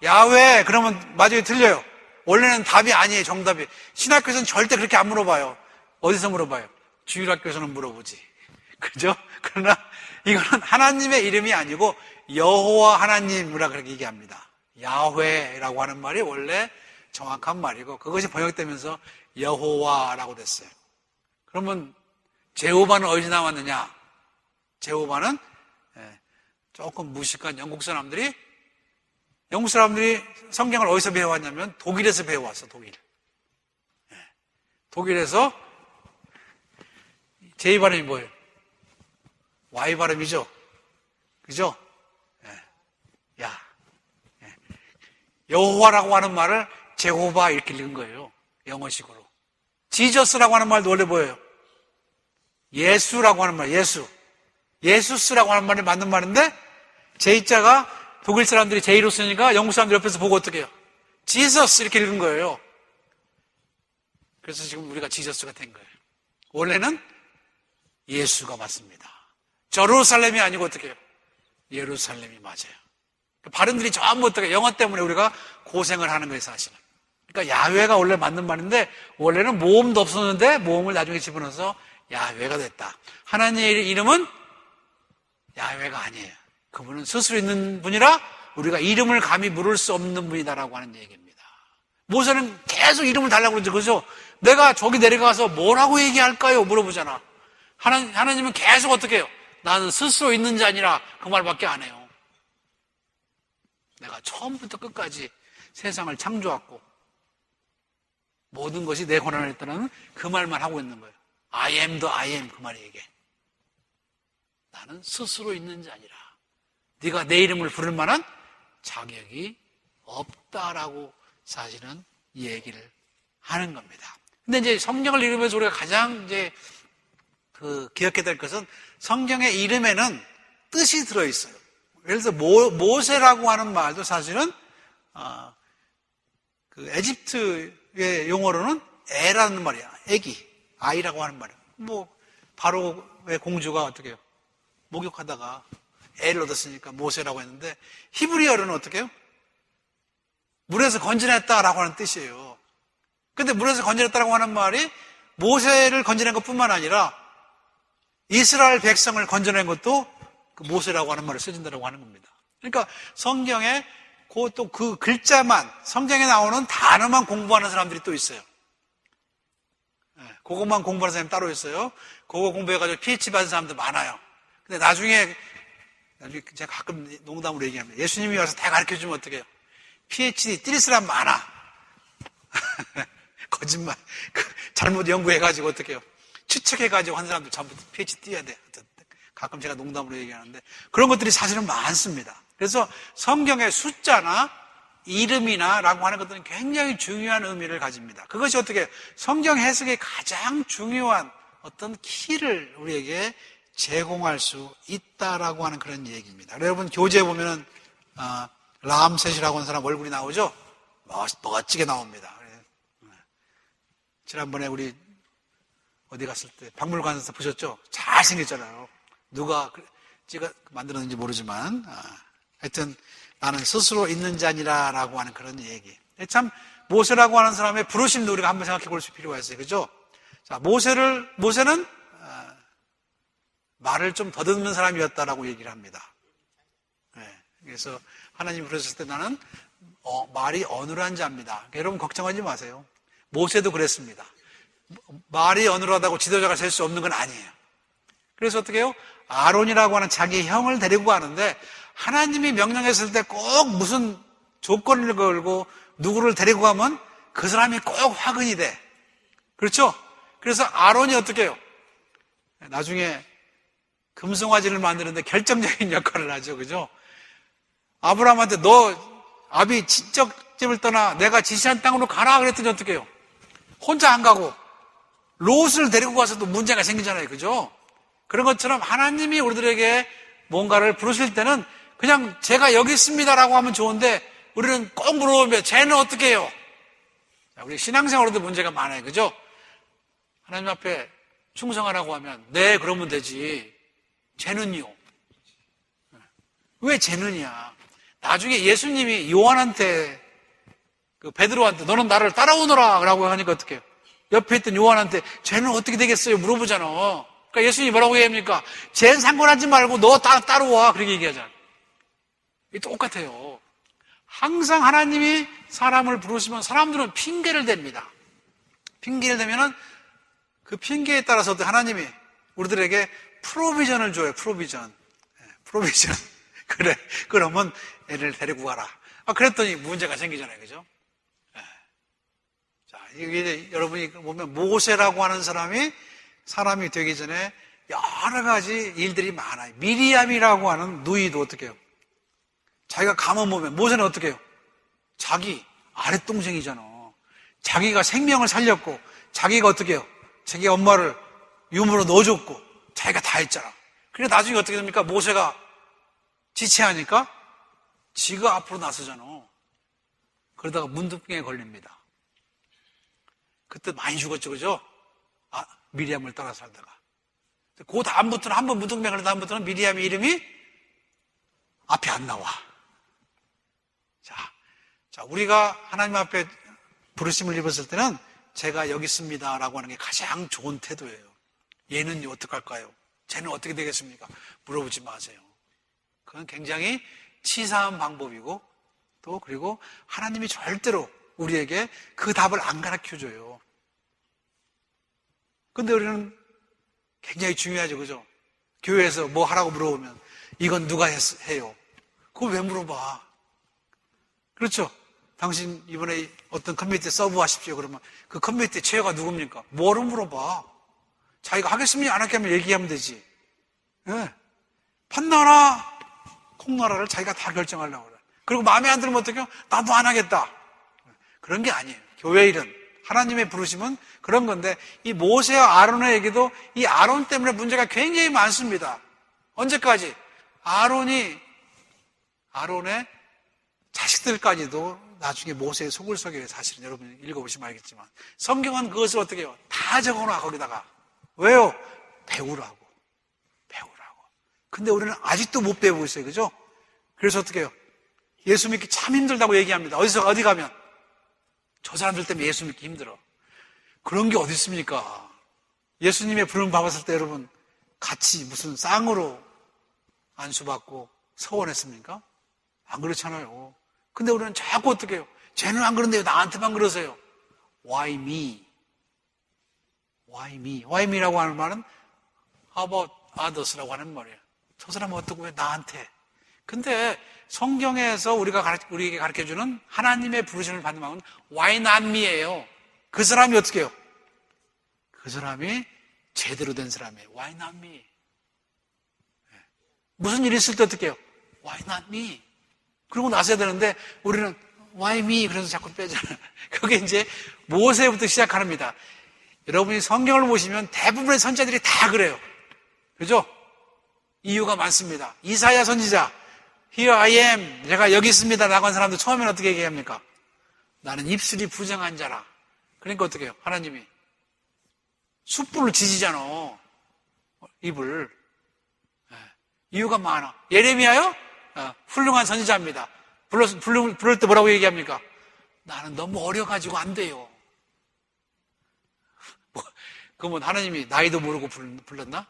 Speaker 1: 야훼 그러면 맞아요? 틀려요? 원래는 답이 아니에요. 정답이. 신학교에서는 절대 그렇게 안 물어봐요. 어디서 물어봐요? 주일학교에서는 물어보지. 그죠? 그러나 이거는 하나님의 이름이 아니고 여호와 하나님이라 그렇게 얘기합니다. 야훼라고 하는 말이 원래 정확한 말이고 그것이 번역되면서 여호와라고 됐어요. 그러면 제호바는 어디서 나왔느냐? 제호바는 조금 무식한 영국 사람들이 성경을 어디서 배워왔냐면 독일에서 배워왔어. 독일에서 J 발음이 뭐예요? Y 발음이죠. 그죠? 여호와라고 하는 말을 제호바 이렇게 읽은 거예요. 영어식으로. 지저스라고 하는 말도 원래 뭐예요? 예수라고 하는 말, 예수스라고 하는 말이 맞는 말인데 J자가 독일 사람들이 J로 쓰니까 영국 사람들 옆에서 보고 어떻게 해요? 지저스 이렇게 읽은 거예요. 그래서 지금 우리가 지저스가 된 거예요. 원래는 예수가 맞습니다. 제루살렘이 아니고 어떻게 해요? 예루살렘이 맞아요. 발음들이 전부 어떻게 영어 때문에 우리가 고생을 하는 거예요, 사실은. 그러니까 야훼가 원래 맞는 말인데 원래는 모음도 없었는데 모음을 나중에 집어넣어서 야훼가 됐다. 하나님의 이름은 야훼가 아니에요. 그분은 스스로 있는 분이라 우리가 이름을 감히 물을 수 없는 분이다라고 하는 얘기입니다. 모세는 계속 이름을 달라고 그러죠. 그죠? 내가 저기 내려가서 뭐라고 얘기할까요? 물어보잖아. 하나님은 계속 어떻게 해요? 나는 스스로 있는 자니라 그 말밖에 안 해요. 내가 처음부터 끝까지 세상을 창조했고 모든 것이 내 권한을 따르는 그 말만 하고 있는 거예요. I am the I am 그 말이 이게. 나는 스스로 있는 자니라. 네가 내 이름을 부를 만한 자격이 없다라고 사실은 얘기를 하는 겁니다. 근데 이제 성경을 읽으면서 우리가 가장 이제 기억해야 될 것은 성경의 이름에는 뜻이 들어있어요. 예를 들어서 모세라고 하는 말도 사실은 에집트의 용어로는 애라는 말이야. 애기, 아이라고 하는 말이야. 바로의 공주가 어떻게 해요? 목욕하다가 애를 얻었으니까 모세라고 했는데 히브리어로는 어떻게 해요? 물에서 건져냈다라고 하는 뜻이에요. 근데 물에서 건져냈다라고 하는 말이 모세를 건져낸 것뿐만 아니라 이스라엘 백성을 건져낸 것도 그 모세라고 하는 말을 써진다고 하는 겁니다. 그러니까 성경에 또 그 글자만, 성경에 나오는 단어만 공부하는 사람들이 또 있어요. 그것만 공부하는 사람이 따로 있어요. 그거 공부해가지고 PhD 받은 사람도 많아요. 근데 나중에 제가 가끔 농담으로 얘기합니다. 예수님이 와서 다 가르쳐주면 어떡 해요? PhD 뛸 사람 많아. 거짓말. 잘못 연구해가지고 어떡 해요? 추측해가지고 한 사람들 전부 PhD 뛰어야 돼. 가끔 제가 농담으로 얘기하는데 그런 것들이 사실은 많습니다. 그래서 성경의 숫자나 이름이나 라고 하는 것들은 굉장히 중요한 의미를 가집니다. 그것이 어떻게 성경 해석의 가장 중요한 어떤 키를 우리에게 제공할 수 있다라고 하는 그런 얘기입니다. 여러분 교재에 보면은 라암셋이라고 하는 사람 얼굴이 나오죠? 멋지게 나옵니다. 지난번에 우리 어디 갔을 때 박물관에서 보셨죠? 잘생겼잖아요. 누가 찍어 만들었는지 모르지만 하여튼 나는 스스로 있는 자니라 라고 하는 그런 얘기. 참 모세라고 하는 사람의 부르심도 우리가 한번 생각해 볼 필요가 있어요. 그죠? 자, 모세는 말을 좀 더듬는 사람이었다라고 얘기를 합니다. 그래서 하나님이 부르셨을 때 나는 말이 어눌한 자입니다. 여러분 걱정하지 마세요. 모세도 그랬습니다. 말이 어눌하다고 지도자가 될 수 없는 건 아니에요. 그래서 어떻게 해요? 아론이라고 하는 자기 형을 데리고 가는데 하나님이 명령했을 때 꼭 무슨 조건을 걸고 누구를 데리고 가면 그 사람이 꼭 화근이 돼. 그렇죠? 그래서 아론이 어떻게 해요? 나중에 금송아지를 만드는데 결정적인 역할을 하죠. 그죠? 아브라함한테 너 아비 친척집을 떠나 내가 지시한 땅으로 가라 그랬더니 어떻게 해요? 혼자 안 가고 롯을 데리고 가서도 문제가 생기잖아요. 그죠? 그런 것처럼 하나님이 우리들에게 뭔가를 부르실 때는 그냥 제가 여기 있습니다라고 하면 좋은데 우리는 꼭 물어보면 쟤는 어떻게 해요? 우리 신앙생활에도 문제가 많아요. 그죠? 하나님 앞에 충성하라고 하면 네 그러면 되지. 쟤는요? 왜 쟤는이야? 나중에 예수님이 요한한테 베드로한테 너는 나를 따라오너라 라고 하니까 어떻게 해요? 옆에 있던 요한한테 쟤는 어떻게 되겠어요? 물어보잖아. 그러니까 예수님이 뭐라고 얘기합니까? 쟤는 상관하지 말고 너 따라와. 그렇게 얘기하잖아. 이게 똑같아요. 항상 하나님이 사람을 부르시면 사람들은 핑계를 댑니다. 핑계를 대면은 그 핑계에 따라서 하나님이 우리들에게 프로비전을 줘요. 프로비전. 그래. 그러면 애를 데리고 가라. 그랬더니 문제가 생기잖아요. 그죠? 자, 이게 여러분이 보면 모세라고 하는 사람이 되기 전에 여러 가지 일들이 많아요. 미리암이라고 하는 누이도 어떻게 해요? 자기가 가만 보면 모세는 어떻게 해요? 자기 아랫동생이잖아. 자기가 생명을 살렸고 자기가 어떻게 해요? 자기 엄마를 유모로 넣어줬고 자기가 다 했잖아. 그래 나중에 어떻게 됩니까? 모세가 지체하니까 지가 앞으로 나서잖아. 그러다가 문둥병에 걸립니다. 그때 많이 죽었죠. 그죠? 미리암을 따라 살다가. 그 다음부터는 한 번 문둥병에 걸린 다음부터는 미리암의 이름이 앞에 안 나와. 자, 우리가 하나님 앞에 부르심을 입었을 때는 제가 여기 있습니다 라고 하는 게 가장 좋은 태도예요. 얘는 어떡할까요? 쟤는 어떻게 되겠습니까? 물어보지 마세요. 그건 굉장히 치사한 방법이고 또 그리고 하나님이 절대로 우리에게 그 답을 안 가르쳐줘요. 근데 우리는 굉장히 중요하죠. 그죠? 교회에서 뭐 하라고 물어보면 이건 누가 해요? 그걸 왜 물어봐? 그렇죠? 당신 이번에 어떤 커뮤니티 서브하십시오. 그러면 그 커뮤니티 체어가 누굽니까? 뭐를 물어봐? 자기가 하겠습니다, 안 하겠습니다 얘기하면 되지. 예. 판나라, 콩나라를 자기가 다 결정하려고 그래. 그리고 마음에 안 들면 어떡해요? 나도 안 하겠다. 그런 게 아니에요. 교회 일은. 하나님의 부르심은 그런 건데, 이 모세와 아론에게도 이 아론 때문에 문제가 굉장히 많습니다. 언제까지? 아론의 자식들까지도 나중에 모세의 속을 썩여요. 사실은 여러분 읽어보시면 알겠지만. 성경은 그것을 어떻게 해요? 다 적어놔, 거기다가. 왜요? 배우라고. 근데 우리는 아직도 못 배우고 있어요. 그죠? 그래서 어떻게 해요? 예수 믿기 참 힘들다고 얘기합니다. 어디 가면. 저 사람들 때문에 예수 믿기 힘들어. 그런 게 어디 있습니까? 예수님의 부름 받았을 때 여러분 같이 무슨 쌍으로 안수받고 서원했습니까? 안 그렇잖아요. 근데 우리는 자꾸 어떻게 해요? 쟤는 안 그런데요. 나한테만 그러세요. Why me? Why me라고 하는 말은 How about others라고 하는 말이에요. 저 사람은 어떻고 왜 나한테? 근데 성경에서 우리에게 가르쳐주는 하나님의 부르심을 받는 마음은 Why not me예요. 그 사람이 어떻게 해요? 그 사람이 제대로 된 사람이에요. Why not me? 무슨 일이 있을 때 어떻게 해요? Why not me? 그러고 나서야 되는데 우리는 Why me? 그래서 자꾸 빼잖아요. 그게 이제 모세부터 시작합니다. 여러분이 성경을 보시면 대부분의 선지자들이 다 그래요. 그죠? 이유가 많습니다. 이사야 선지자, Here I am, 제가 여기 있습니다 라고 한 사람도 처음에는 어떻게 얘기합니까? 나는 입술이 부정한 자라. 그러니까 어떻게 해요? 하나님이 숯불을 지지잖아, 입을. 이유가 많아. 예레미야요? 훌륭한 선지자입니다. 부를 때 뭐라고 얘기합니까? 나는 너무 어려가지고 안 돼요. 그러면 하나님이 나이도 모르고 불렀나?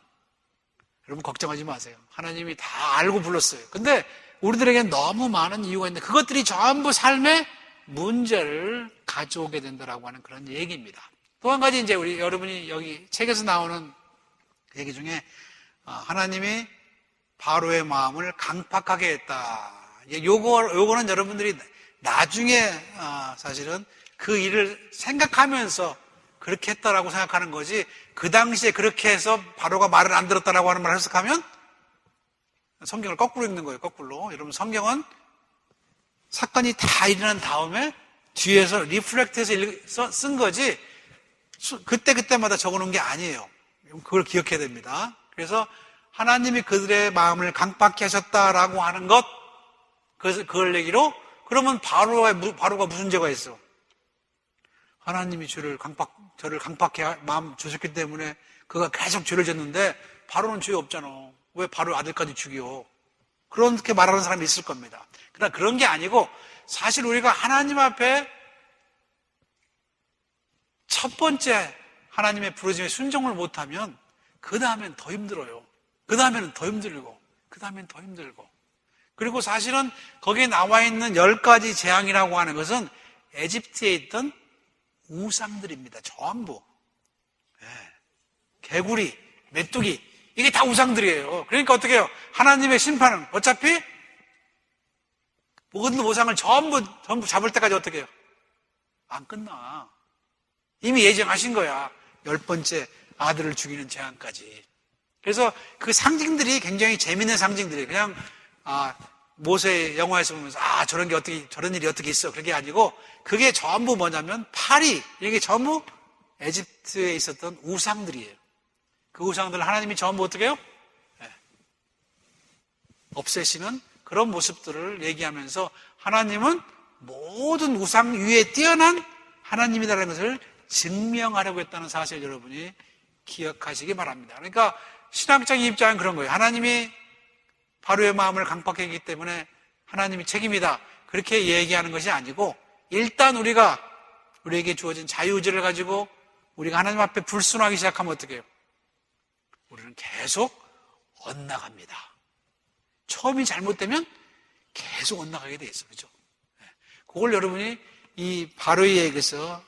Speaker 1: 여러분 걱정하지 마세요. 하나님이 다 알고 불렀어요. 근데 우리들에게는 너무 많은 이유가 있는데 그것들이 전부 삶의 문제를 가져오게 된다라고 하는 그런 얘기입니다. 또 한 가지 이제 여러분이 여기 책에서 나오는 얘기 중에 하나님이 바로의 마음을 강팍하게 했다. 요거는 여러분들이 나중에 사실은 그 일을 생각하면서 그렇게 했다라고 생각하는 거지, 그 당시에 그렇게 해서 바로가 말을 안 들었다라고 하는 말을 해석하면 성경을 거꾸로 읽는 거예요. 거꾸로. 여러분 성경은 사건이 다 일어난 다음에 뒤에서 리플렉트해서 쓴 거지 그때마다 적어놓은 게 아니에요. 그걸 기억해야 됩니다. 그래서 하나님이 그들의 마음을 강팍케 하셨다라고 하는 것, 그걸 얘기로, 그러면 바로가 무슨 죄가 있어? 하나님이 저를 강팍케 마음 주셨기 때문에 그가 계속 죄를 졌는데 바로는 죄 없잖아. 왜 바로 아들까지 죽여? 그렇게 말하는 사람이 있을 겁니다. 그러나 그런 게 아니고 사실 우리가 하나님 앞에 첫 번째 하나님의 부르심에 순종을 못하면 그 다음엔 더 힘들어요. 그 다음에는 더 힘들고 그 다음엔 더 힘들고. 그리고 사실은 거기에 나와 있는 10가지 재앙이라고 하는 것은 에집트에 있던 우상들입니다. 전부. 개구리, 메뚜기, 이게 다 우상들이에요. 그러니까 어떻게 해요? 하나님의 심판은 어차피 모든 우상을 전부 잡을 때까지 어떻게 해요? 안 끝나. 이미 예정하신 거야. 10번째 아들을 죽이는 재앙까지. 그래서 그 상징들이 굉장히 재밌는 상징들이에요. 그냥 모세 영화에서 보면서 저런 일이 어떻게 있어, 그게 아니고 그게 전부 뭐냐면 파리, 이게 전부 에집트에 있었던 우상들이에요. 그 우상들을 하나님이 전부 어떻게 해요? 없애시는 그런 모습들을 얘기하면서 하나님은 모든 우상 위에 뛰어난 하나님이라는 것을 증명하려고 했다는 사실 여러분이 기억하시기 바랍니다. 그러니까 신학적인 입장은 그런 거예요. 하나님이 바로의 마음을 강팍하게 했기 때문에 하나님이 책임이다, 그렇게 얘기하는 것이 아니고, 일단 우리에게 주어진 자유의지를 가지고 우리가 하나님 앞에 불순하기 시작하면 어떻게 해요? 우리는 계속 엇나갑니다. 처음이 잘못되면 계속 엇나가게 돼 있어요. 그죠? 그걸 여러분이 이 바로에게서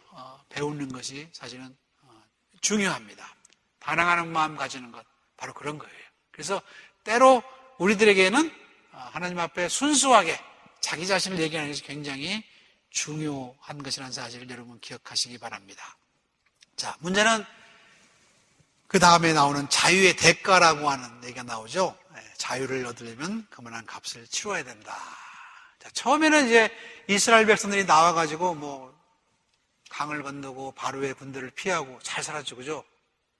Speaker 1: 배우는 것이 사실은 중요합니다. 반항하는 마음 가지는 것, 바로 그런 거예요. 그래서 때로 우리들에게는 하나님 앞에 순수하게 자기 자신을 얘기하는 것이 굉장히 중요한 것이라는 사실을 여러분 기억하시기 바랍니다. 자, 문제는 그 다음에 나오는 자유의 대가라고 하는 얘기가 나오죠. 자유를 얻으려면 그만한 값을 치러야 된다. 자, 처음에는 이제 이스라엘 백성들이 나와가지고 뭐 강을 건너고 바로의 군대를 피하고 잘 살았죠, 그죠?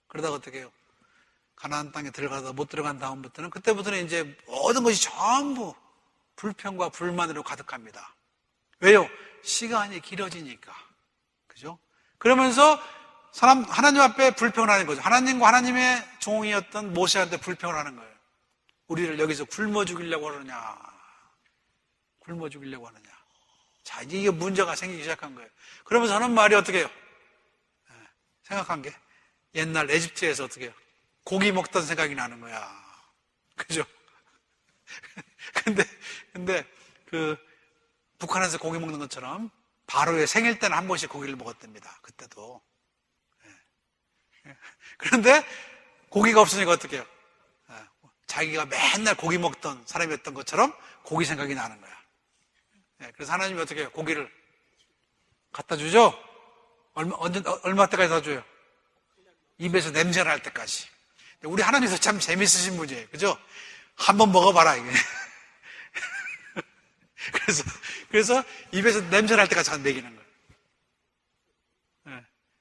Speaker 1: 그러다가 어떻게 해요? 가나안 땅에 들어가다 못 들어간 다음부터는 그때부터는 이제 모든 것이 전부 불평과 불만으로 가득합니다. 왜요? 시간이 길어지니까. 그죠? 그러면서 하나님 앞에 불평을 하는 거죠. 하나님과 하나님의 종이었던 모세한테 불평을 하는 거예요. 우리를 여기서 굶어 죽이려고 하느냐. 굶어 죽이려고 하느냐. 자, 이제 이게 문제가 생기기 시작한 거예요. 그러면서 하는 말이 어떻게 해요? 생각한 게 옛날 에집트에서 어떻게 해요? 고기 먹던 생각이 나는 거야. 그죠? 근데 북한에서 고기 먹는 것처럼 바로의 생일 때는 한 번씩 고기를 먹었답니다. 그때도. 그런데 고기가 없으니까 어떻게 해요? 자기가 맨날 고기 먹던 사람이었던 것처럼 고기 생각이 나는 거야. 그래서 하나님이 어떻게 해요? 고기를 갖다 주죠? 얼마 때까지 다 줘요? 입에서 냄새가 날 때까지. 우리 하나님도 참 재밌으신 분이에요. 그죠? 한번 먹어봐라, 이게. 그래서 입에서 냄새 날 때까지 먹이는 거예요.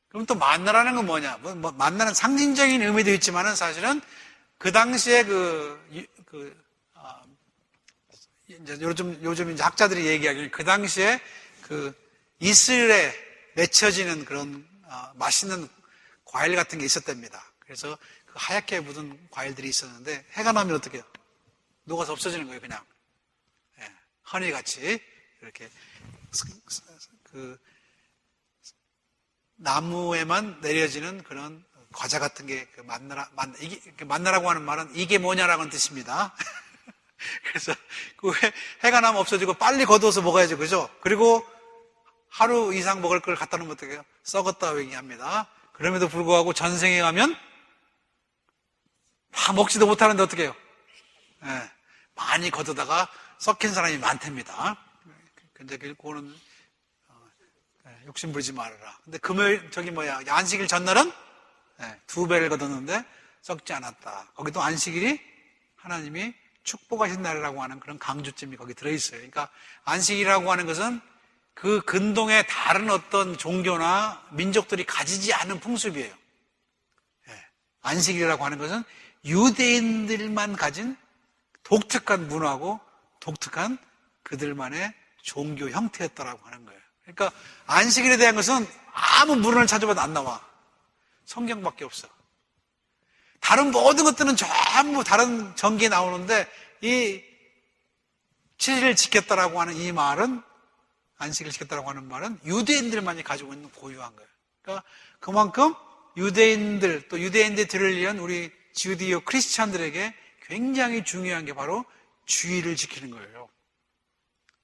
Speaker 1: 그럼 또 만나라는 건 뭐냐? 만나는 상징적인 의미도 있지만은 사실은 그 당시에 이제 요즘 이제 학자들이 얘기하기를 그 당시에 이슬에 맺혀지는 그런 맛있는 과일 같은 게 있었답니다. 그래서 그 하얗게 묻은 과일들이 있었는데 해가 나면 어떻게 해요? 녹아서 없어지는 거예요, 그냥. 허니같이 이렇게 나무에만 내려지는 그런 과자 같은 게 만나라고 하는 말은 이게 뭐냐라는 뜻입니다. 그래서 해가 나면 없어지고 빨리 거두어서 먹어야죠, 그죠? 그리고 하루 이상 먹을 걸 갖다 놓으면 어떻게 해요? 썩었다고 얘기합니다. 그럼에도 불구하고 전생에 가면 다 먹지도 못하는데 어떻게 해요? 많이 거두다가 썩힌 사람이 많답니다. 근데 그거는 욕심 부리지 말아라. 근데 금요일 안식일 전날은 2배를 거뒀는데 썩지 않았다. 거기도 안식일이 하나님이 축복하신 날이라고 하는 그런 강조점이 거기 들어있어요. 그러니까 안식일이라고 하는 것은 그 근동의 다른 어떤 종교나 민족들이 가지지 않은 풍습이에요. 안식일이라고 하는 것은 유대인들만 가진 독특한 문화고 독특한 그들만의 종교 형태였다라고 하는 거예요. 그러니까 안식일에 대한 것은 아무 물건을 찾아봐도 안 나와. 성경밖에 없어. 다른 모든 것들은 전부 다른 전기에 나오는데 이 7일을 지켰다라고 하는 이 말은, 안식일을 지켰다라고 하는 말은 유대인들만이 가지고 있는 고유한 거예요. 그러니까 그만큼 유대인들, 또 유대인들이 들으려는 우리 주디오 크리스찬들에게 굉장히 중요한 게 바로 주일을 지키는 거예요.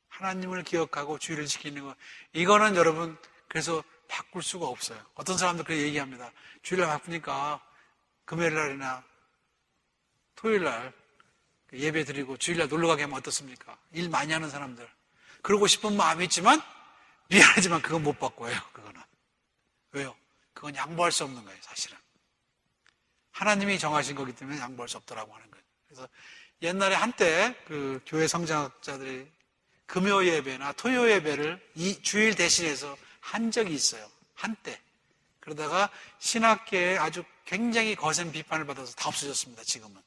Speaker 1: 하나님을 기억하고 주일을 지키는 거. 이거는 여러분 그래서 바꿀 수가 없어요. 어떤 사람들 그렇게 얘기합니다. 주일날 바쁘니까 금요일 날이나 토요일 날 예배 드리고 주일날 놀러 가게 하면 어떻습니까? 일 많이 하는 사람들. 그러고 싶은 마음이 있지만 미안하지만 그건 못 바꿔요. 그거는. 왜요? 그건 양보할 수 없는 거예요, 사실은. 하나님이 정하신 거기 때문에 양보할 수 없다라고 하는 거예요. 그래서 옛날에 한때 그 교회 성장학자들이 금요 예배나 토요 예배를 이 주일 대신해서 한 적이 있어요. 한때. 그러다가 신학계에 아주 굉장히 거센 비판을 받아서 다 없어졌습니다, 지금은.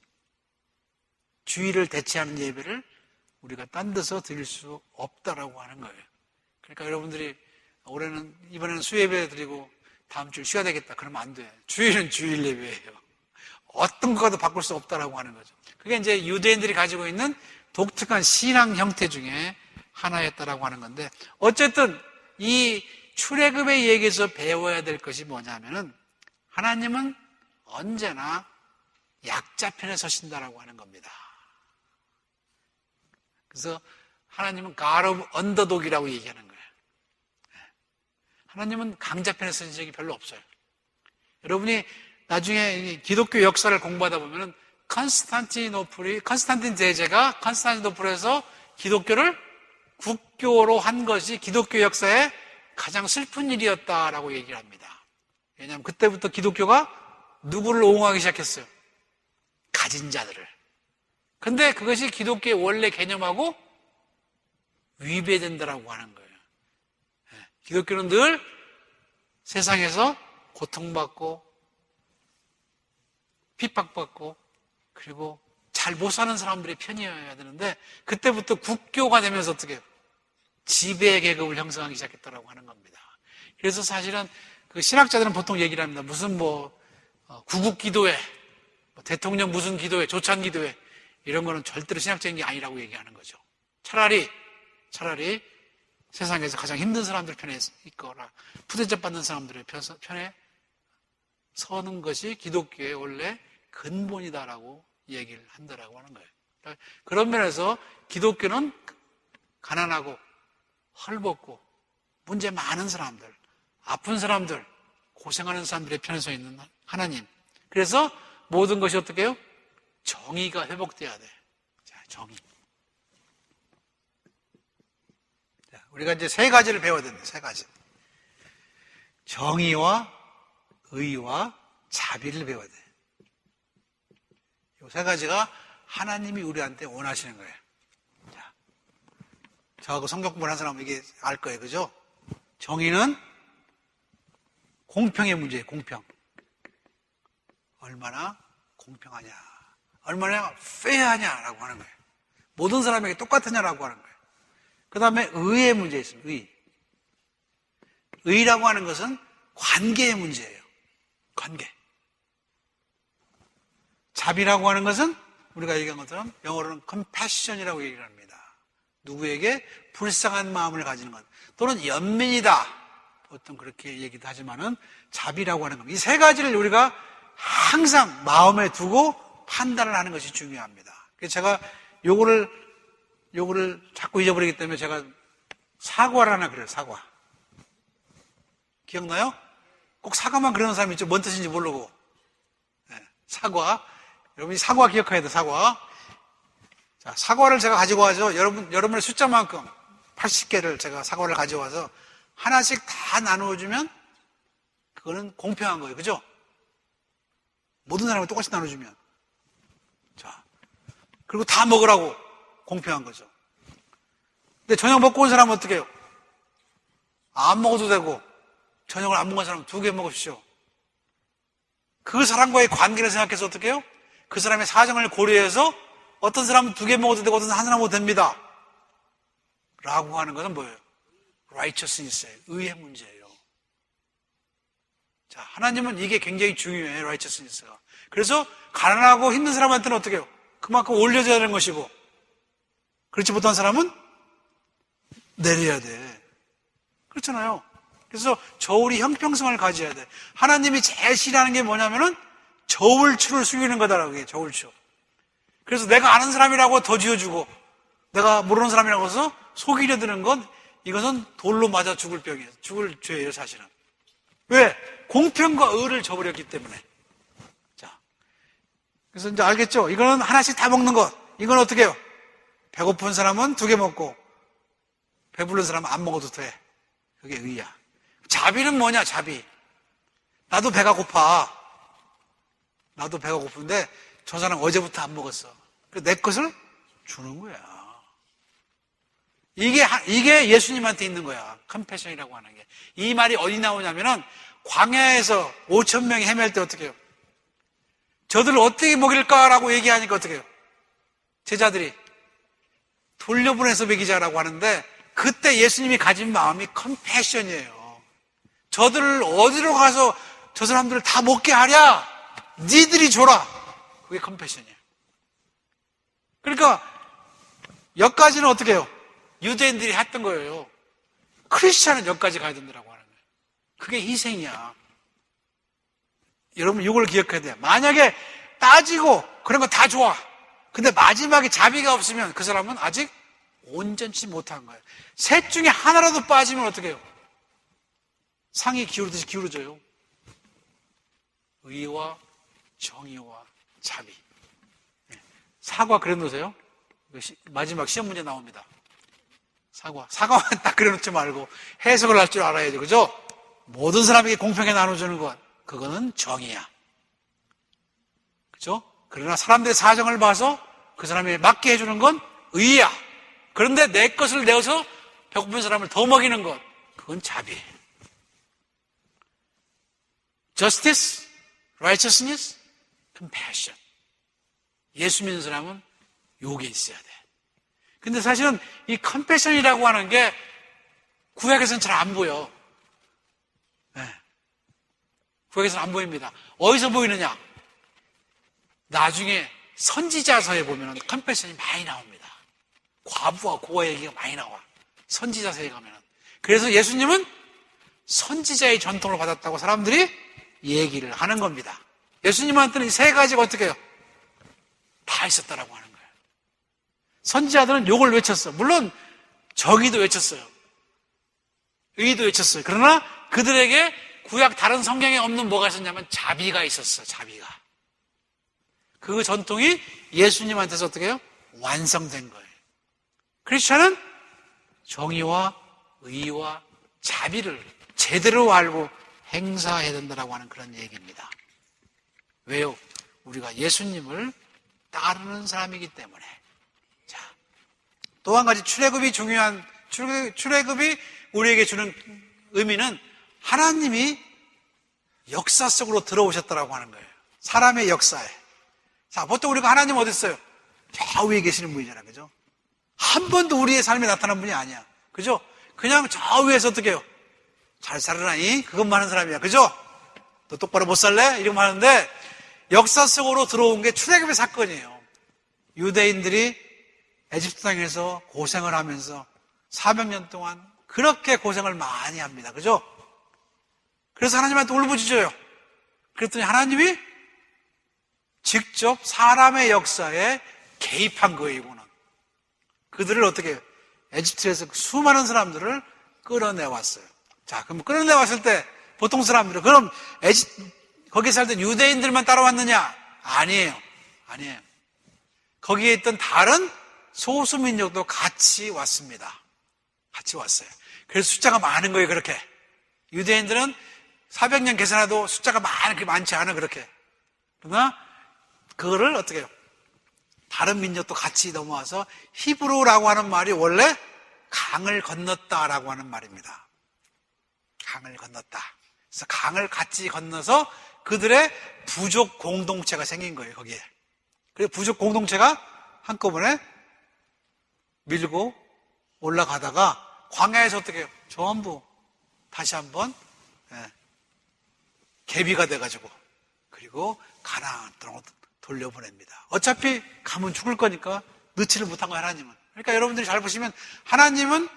Speaker 1: 주일을 대체하는 예배를 우리가 딴 데서 드릴 수 없다라고 하는 거예요. 그러니까 여러분들이 이번에는 수예배 드리고 다음 주일 쉬어야 되겠다. 그러면 안 돼. 주일은 주일 예배예요. 어떤 것과도 바꿀 수 없다라고 하는 거죠. 그게 이제 유대인들이 가지고 있는 독특한 신앙 형태 중에 하나였다라고 하는 건데, 어쨌든 이 출애굽의 얘기에서 배워야 될 것이 뭐냐면은 하나님은 언제나 약자 편에 서신다라고 하는 겁니다. 그래서 하나님은 God of Underdog이라고 얘기하는 거예요. 하나님은 강자 편에 서신 적이 별로 없어요. 여러분이 나중에 기독교 역사를 공부하다 보면은 컨스탄틴 대제가 컨스탄티노플에서 기독교를 국교로 한 것이 기독교 역사의 가장 슬픈 일이었다라고 얘기를 합니다. 왜냐하면 그때부터 기독교가 누구를 옹호하기 시작했어요? 가진 자들을. 근데 그것이 기독교의 원래 개념하고 위배된다라고 하는 거예요. 기독교는 늘 세상에서 고통받고 핍박받고 그리고 잘 못 사는 사람들의 편이어야 되는데 그때부터 국교가 되면서 어떻게 해요? 지배 계급을 형성하기 시작했다라고 하는 겁니다. 그래서 사실은 그 신학자들은 보통 얘기를 합니다. 무슨 구국 기도회, 대통령 무슨 기도회, 조찬 기도회 이런 거는 절대로 신학적인 게 아니라고 얘기하는 거죠. 차라리 세상에서 가장 힘든 사람들 편에 있거나 푸대접 받는 사람들의 편에 서는 것이 기독교의 원래 근본이다라고 얘기를 한다라고 하는 거예요. 그런 면에서 기독교는 가난하고 헐벗고 문제 많은 사람들, 아픈 사람들, 고생하는 사람들의 편에 서 있는 하나님. 그래서 모든 것이 어떻게 해요? 정의가 회복돼야 돼. 자, 정의. 자, 우리가 이제 세 가지를 배워야 됩니다. 세 가지. 정의와 의와 자비를 배워야 돼. 이 세 가지가 하나님이 우리한테 원하시는 거예요. 자, 저하고 성경 공부를 한 사람은 이게 알 거예요. 그죠? 정의는 공평의 문제예요. 공평. 얼마나 공평하냐. 얼마나 페어하냐라고 하는 거예요. 모든 사람에게 똑같으냐라고 하는 거예요. 그 다음에 의의 문제 있습니다. 의. 의라고 하는 것은 관계의 문제예요. 관계. 자비라고 하는 것은 우리가 얘기한 것처럼 영어로는 compassion이라고 얘기를 합니다. 누구에게 불쌍한 마음을 가지는 것. 또는 연민이다. 보통 그렇게 얘기도 하지만은 자비라고 하는 겁니다. 이 세 가지를 우리가 항상 마음에 두고 판단을 하는 것이 중요합니다. 그래서 제가 요거를 자꾸 잊어버리기 때문에 제가 사과를 하나 그래요. 사과. 기억나요? 꼭 사과만 그러는 사람이 있죠. 뭔 뜻인지 모르고. 네, 사과. 여러분이 사과 기억해야 돼, 사과. 자, 사과를 제가 가지고 와서 여러분의 숫자만큼 80개를 제가 사과를 가져와서 하나씩 다 나누어주면 그거는 공평한 거예요. 그죠? 모든 사람이 똑같이 나눠주면. 자, 그리고 다 먹으라고 공평한 거죠. 근데 저녁 먹고 온 사람은 어떻게 해요? 안 먹어도 되고 저녁을 안 먹은 사람은 2개 먹으십시오. 그 사람과의 관계를 생각해서 어떻게 해요? 그 사람의 사정을 고려해서 어떤 사람은 2개 먹어도 되고 어떤 사람은 하나 먹어도 됩니다. 라고 하는 것은 뭐예요? righteousness예요. 의의 문제예요. 자, 하나님은 이게 굉장히 중요해요. righteousness가. 그래서 가난하고 힘든 사람한테는 어떻게 해요? 그만큼 올려줘야 되는 것이고 그렇지 못한 사람은 내려야 돼. 그렇잖아요. 그래서 저울이 형평성을 가져야 돼. 하나님이 제일 싫어하는 게 뭐냐면은 저울추를 숙이는 거다라고 해요. 저울추. 그래서 내가 아는 사람이라고 더 지어주고 내가 모르는 사람이라고 해서 속이려 드는 건 이것은 돌로 맞아 죽을 병이에요. 죽을 죄예요, 사실은. 왜? 공평과 의를 저버렸기 때문에. 자, 그래서 이제 알겠죠? 이거는 하나씩 다 먹는 것. 이건 어떻게 해요? 배고픈 사람은 2개 먹고 배부른 사람은 안 먹어도 돼. 그게 의야. 자비는 뭐냐? 자비. 나도 배가 고파. 나도 배가 고픈데 저 사람 어제부터 안 먹었어. 그래서 내 것을 주는 거야. 이게 예수님한테 있는 거야. 컴패션이라고 하는 게. 이 말이 어디 나오냐면은 광야에서 5,000명이 헤맬 때 어떻게 해요? 저들을 어떻게 먹일까라고 얘기하니까 어떻게 해요? 제자들이 돌려보내서 먹이자라고 하는데 그때 예수님이 가진 마음이 컴패션이에요. 저들을 어디로 가서 저 사람들을 다 먹게 하랴? 니들이 줘라. 그게 컴패션이에요. 그러니까 여기까지는 어떻게 해요? 유대인들이 했던 거예요. 크리스찬은 여기까지 가야 된다고 하는 거예요. 그게 희생이야. 여러분 이걸 기억해야 돼요. 만약에 따지고 그런 거 다 좋아. 근데 마지막에 자비가 없으면 그 사람은 아직 온전치 못한 거예요. 셋 중에 하나라도 빠지면 어떻게 해요? 상이 기울듯이 기울어져요. 의와 정의와 자비. 사과 그려놓으세요. 마지막 시험 문제 나옵니다. 사과만 딱 그려놓지 말고 해석을 할 줄 알아야죠. 그죠? 모든 사람에게 공평하게 나눠주는 것. 그거는 정의야. 그죠? 그러나 사람들의 사정을 봐서 그 사람이 맞게 해주는 건 의야. 그런데 내 것을 내어서 배고픈 사람을 더 먹이는 것, 그건 자비예요. Justice, righteousness, compassion. 예수 믿는 사람은 요게 있어야 돼. 근데 사실은 이 compassion이라고 하는 게 구약에서는 잘 안 보여. 네. 구약에서는 안 보입니다. 어디서 보이느냐? 나중에 선지자서에 보면 컴패션이 많이 나옵니다. 과부와 고아 얘기가 많이 나와. 선지자서에 가면은. 그래서 예수님은 선지자의 전통을 받았다고 사람들이 얘기를 하는 겁니다. 예수님한테는 이 세 가지가 어떻게 해요? 다 있었다라고 하는 거예요. 선지자들은 욕을 외쳤어. 물론 정의도 외쳤어요. 의도 외쳤어요. 그러나 그들에게 구약 다른 성경에 없는 뭐가 있었냐면 자비가 있었어. 자비가. 그 전통이 예수님한테서 어떻게 해요? 완성된 거예요. 크리스천은 정의와 의와 자비를 제대로 알고 행사해야 된다고 하는 그런 얘기입니다. 왜요? 우리가 예수님을 따르는 사람이기 때문에. 자, 또 한 가지 출애굽이 중요한, 출애굽이 우리에게 주는 의미는 하나님이 역사 속으로 들어오셨다고 하는 거예요. 사람의 역사에. 자, 보통 우리가 하나님 어디 있어요? 저 위에 계시는 분이잖아요. 그죠? 한 번도 우리의 삶에 나타난 분이 아니야. 그죠? 그냥 저 위에서 어떻게 해요? 잘 살아라니? 그것만 하는 사람이야. 그죠? 너 똑바로 못 살래? 이러면 하는데 역사 속으로 들어온 게 출애굽의 사건이에요. 유대인들이 에집트 땅에서 고생을 하면서 400년 동안 그렇게 고생을 많이 합니다. 그죠? 그래서 하나님한테 울부짖어요. 그랬더니 하나님이 직접 사람의 역사에 개입한 거예요, 이거는. 그들을 어떻게 해요? 에집트에서 수많은 사람들을 끌어내왔어요. 자, 그럼 끌어내왔을 때 보통 사람들은 그럼 거기 살던 유대인들만 따라왔느냐? 아니에요. 아니에요. 거기에 있던 다른 소수민족도 같이 왔습니다. 같이 왔어요. 그래서 숫자가 많은 거예요, 그렇게. 유대인들은 400년 계산해도 숫자가 많지 않아, 그렇게. 그러나 그거를 어떻게 해요? 다른 민족도 같이 넘어와서 히브리라고 하는 말이 원래 강을 건넜다라고 하는 말입니다. 강을 건넜다. 그래서 강을 같이 건너서 그들의 부족 공동체가 생긴 거예요, 거기에. 그래서 부족 공동체가 한꺼번에 밀고 올라가다가 광야에서 어떻게 해요? 전부 다시 한번 계비가 돼가지고 그리고 가나안으로 돌려보냅니다. 어차피 가면 죽을 거니까 넣지를 못한 거예요, 하나님은. 그러니까 여러분들이 잘 보시면 하나님은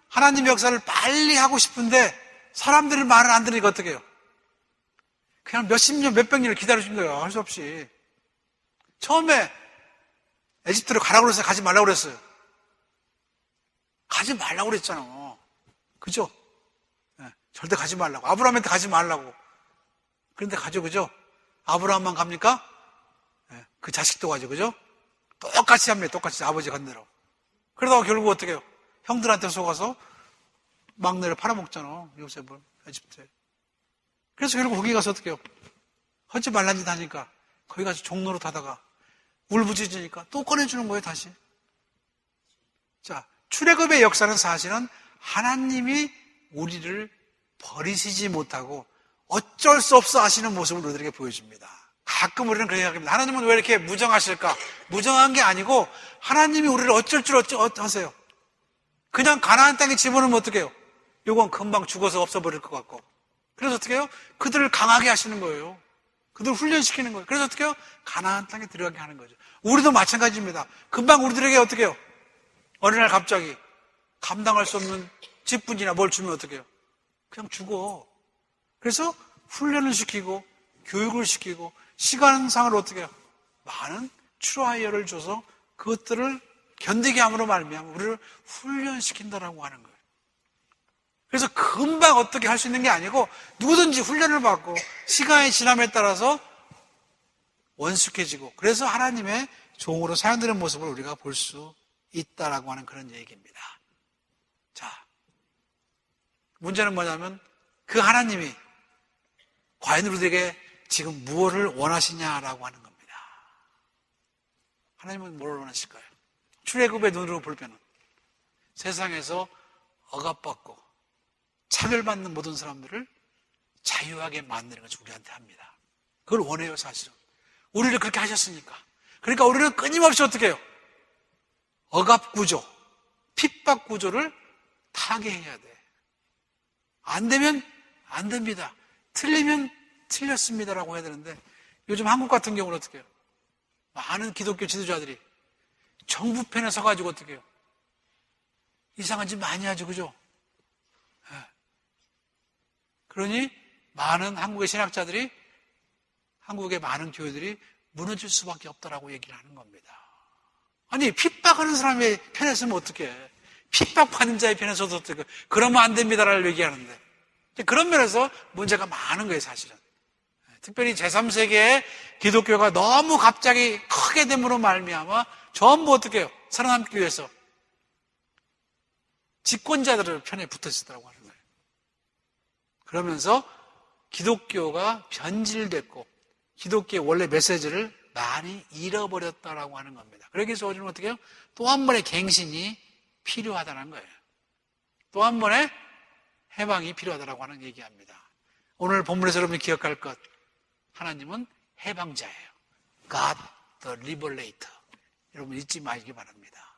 Speaker 1: 하나님 역사를 빨리 하고 싶은데 사람들의 말을 안 들으니까 어떻게 해요? 그냥 몇십 년, 몇백 년을 기다려준 거예요. 할 수 없이. 처음에 에집트로 가라고 그랬어요? 가지 말라고 그랬어요? 가지 말라고 그랬잖아. 그죠? 네, 절대 가지 말라고. 아브라함한테 가지 말라고. 그런데 가죠, 그죠? 아브라함만 갑니까? 네, 그 자식도 가죠, 그죠? 똑같이 합니다. 똑같이 아버지 간대로. 그러다가 결국 어떻게 해요? 형들한테 속아서 막내를 팔아먹잖아. 요셉을, 에집트에. 그래서 결국 거기 가서 어떻게 해요? 하지 말란 짓 하니까 거기 가서 종로로 타다가 울부짖으니까 또 꺼내주는 거예요, 다시. 자, 출애굽의 역사는 사실은 하나님이 우리를 버리시지 못하고 어쩔 수 없어 하시는 모습을 우리들에게 보여줍니다. 가끔 우리는 그렇게 생각합니다. 하나님은 왜 이렇게 무정하실까? 무정한 게 아니고 하나님이 우리를 어쩔 줄 하세요. 그냥 가나안 땅에 집어넣으면 어떻게 해요? 요건 금방 죽어서 없어버릴 것 같고. 그래서 어떻게 해요? 그들을 강하게 하시는 거예요. 그들을 훈련시키는 거예요. 그래서 어떻게 해요? 가나안 땅에 들어가게 하는 거죠. 우리도 마찬가지입니다. 금방 우리들에게 어떻게 해요? 어느 날 갑자기 감당할 수 없는 직분이나 뭘 주면 어떻게 해요? 그냥 죽어. 그래서 훈련을 시키고 교육을 시키고 시간상을 어떻게 해요? 많은 트라이얼을 줘서 그것들을 견디게 함으로 말미암아 우리를 훈련시킨다라고 하는 거예요. 그래서 금방 어떻게 할 수 있는 게 아니고 누구든지 훈련을 받고 시간이 지남에 따라서 원숙해지고 그래서 하나님의 종으로 사용되는 모습을 우리가 볼 수 있다라고 하는 그런 얘기입니다. 자, 문제는 뭐냐면 그 하나님이 과연 우리에게 지금 무엇을 원하시냐라고 하는 겁니다. 하나님은 뭘 원하실까요? 출애굽의 눈으로 볼 때는 세상에서 억압받고 차별받는 모든 사람들을 자유하게 만드는 것을 우리한테 합니다. 그걸 원해요, 사실은. 우리를 그렇게 하셨으니까. 그러니까 우리는 끊임없이 어떻게 해요? 억압 구조, 핍박 구조를 타개해야 돼. 안 되면 안 됩니다. 틀리면 틀렸습니다라고 해야 되는데 요즘 한국 같은 경우는 어떻게 해요? 많은 기독교 지도자들이 정부 편에 서가지고 어떻게 해요? 이상한 짓 많이 하죠, 그죠? 네. 그러니 많은 한국의 신학자들이, 한국의 많은 교회들이 무너질 수밖에 없다라고 얘기를 하는 겁니다. 아니, 핍박하는 사람의 편에 서면 어떡해? 핍박받는 자의 편에 서도 어떡해? 그러면 안 됩니다라고 얘기하는데. 그런 면에서 문제가 많은 거예요, 사실은. 특별히 제3세계의 기독교가 너무 갑자기 크게 됨으로 말미암아 전부 어떻게 해요? 살아남기 위해서 집권자들의 편에 붙어 있었다고 하는 거예요. 그러면서 기독교가 변질됐고 기독교의 원래 메시지를 많이 잃어버렸다라고 하는 겁니다. 그러기 위해서 우리는 어떻게 해요? 또 한 번의 갱신이 필요하다는 거예요. 또 한 번의 해방이 필요하다라고 하는 얘기합니다. 오늘 본문에서 여러분이 기억할 것, 하나님은 해방자예요. God the Liberator. 여러분 잊지 마시기 바랍니다.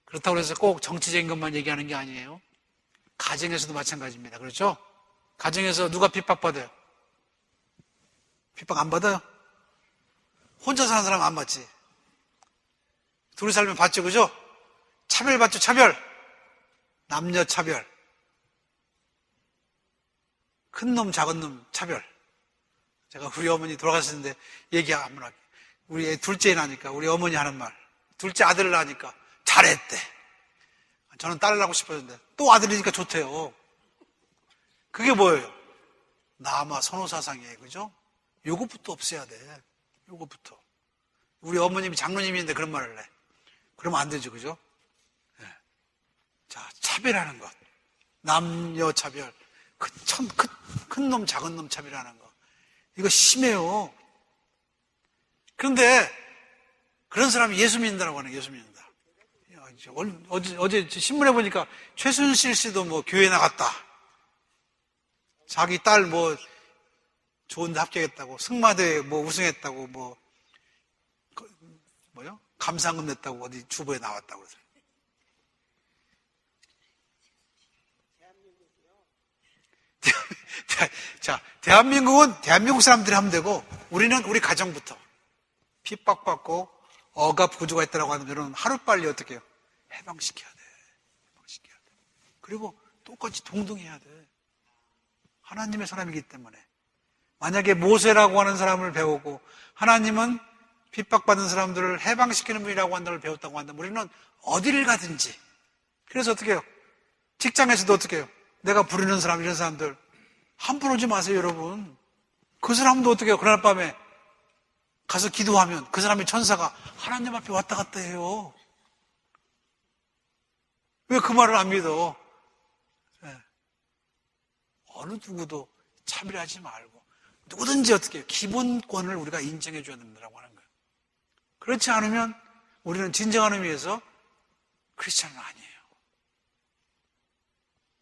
Speaker 1: 그렇다고 해서 꼭 정치적인 것만 얘기하는 게 아니에요. 가정에서도 마찬가지입니다. 그렇죠? 가정에서 누가 핍박받아요? 핍박 안 받아요? 혼자 사는 사람 안 받지. 둘이 살면 받죠, 그죠? 차별받죠, 차별. 남녀 차별. 큰 놈, 작은 놈 차별. 제가 우리 어머니 돌아가셨는데 얘기 한번 할게요. 우리 애 둘째 나니까 우리 어머니 하는 말. 둘째 아들을 낳으니까 잘했대. 저는 딸을 낳고 싶었는데 또 아들이니까 좋대요. 그게 뭐예요? 남아 선호사상이에요. 그죠? 요것부터 없애야 돼. 요것부터. 우리 어머님이 장로님인데 그런 말을 해. 그러면 안 되죠. 그죠? 네. 자, 차별하는 것. 남녀 차별. 큰 놈, 작은 놈 차별하는 거. 이거 심해요. 그런데 그런 사람이 예수 믿는다라고 하는 예수 믿는다. 어제 신문에 보니까 최순실 씨도 뭐 교회 나갔다. 자기 딸 뭐 좋은 데 합격했다고, 승마대회 뭐 우승했다고, 뭐요? 감상금 냈다고 어디 주보에 나왔다고 그러더라고요. 자, 대한민국은 대한민국 사람들이 하면 되고, 우리는 우리 가정부터 핍박받고 억압 구조가 있다고 하는 여러분 하루빨리 어떻게 해요? 해방시켜야 돼. 해방시켜야 돼. 그리고 똑같이 동등해야 돼. 하나님의 사람이기 때문에. 만약에 모세라고 하는 사람을 배우고 하나님은 핍박받는 사람들을 해방시키는 분이라고 한다를 배웠다고 한다면 우리는 어디를 가든지. 그래서 어떻게 해요? 직장에서도 어떻게 해요? 내가 부르는 사람, 이런 사람들 함부로 오지 마세요, 여러분. 그 사람도 어떻게 해요? 그날 밤에 가서 기도하면 그 사람의 천사가 하나님 앞에 왔다 갔다 해요. 왜 그 말을 안 믿어? 네. 어느 누구도 차별하지 말고 누구든지 어떻게 해요? 기본권을 우리가 인정해 줘야 된다고 하는 거예요. 그렇지 않으면 우리는 진정한 의미에서 크리스찬은 아니에요.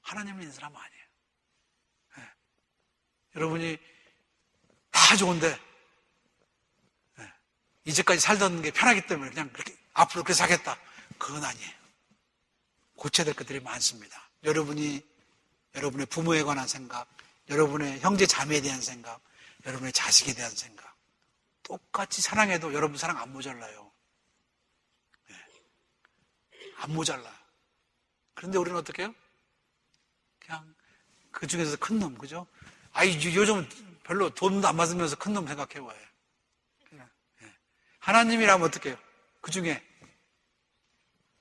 Speaker 1: 하나님 믿는 사람 아니에요. 네. 여러분이 다 좋은데 네. 이제까지 살던 게 편하기 때문에 그냥 그렇게 앞으로 그렇게 살겠다. 그건 아니에요. 고쳐야 될 것들이 많습니다. 여러분의 부모에 관한 생각, 여러분의 형제 자매에 대한 생각, 여러분의 자식에 대한 생각. 똑같이 사랑해도 여러분 사랑 안 모자라요. 네. 안 모자라요. 그런데 우리는 어떻게 해요? 그냥 그 중에서 큰 놈, 그죠? 요즘 별로 돈도 안 받으면서 큰 놈 생각해봐요. 네. 하나님이라면 어떻게 해요? 그 중에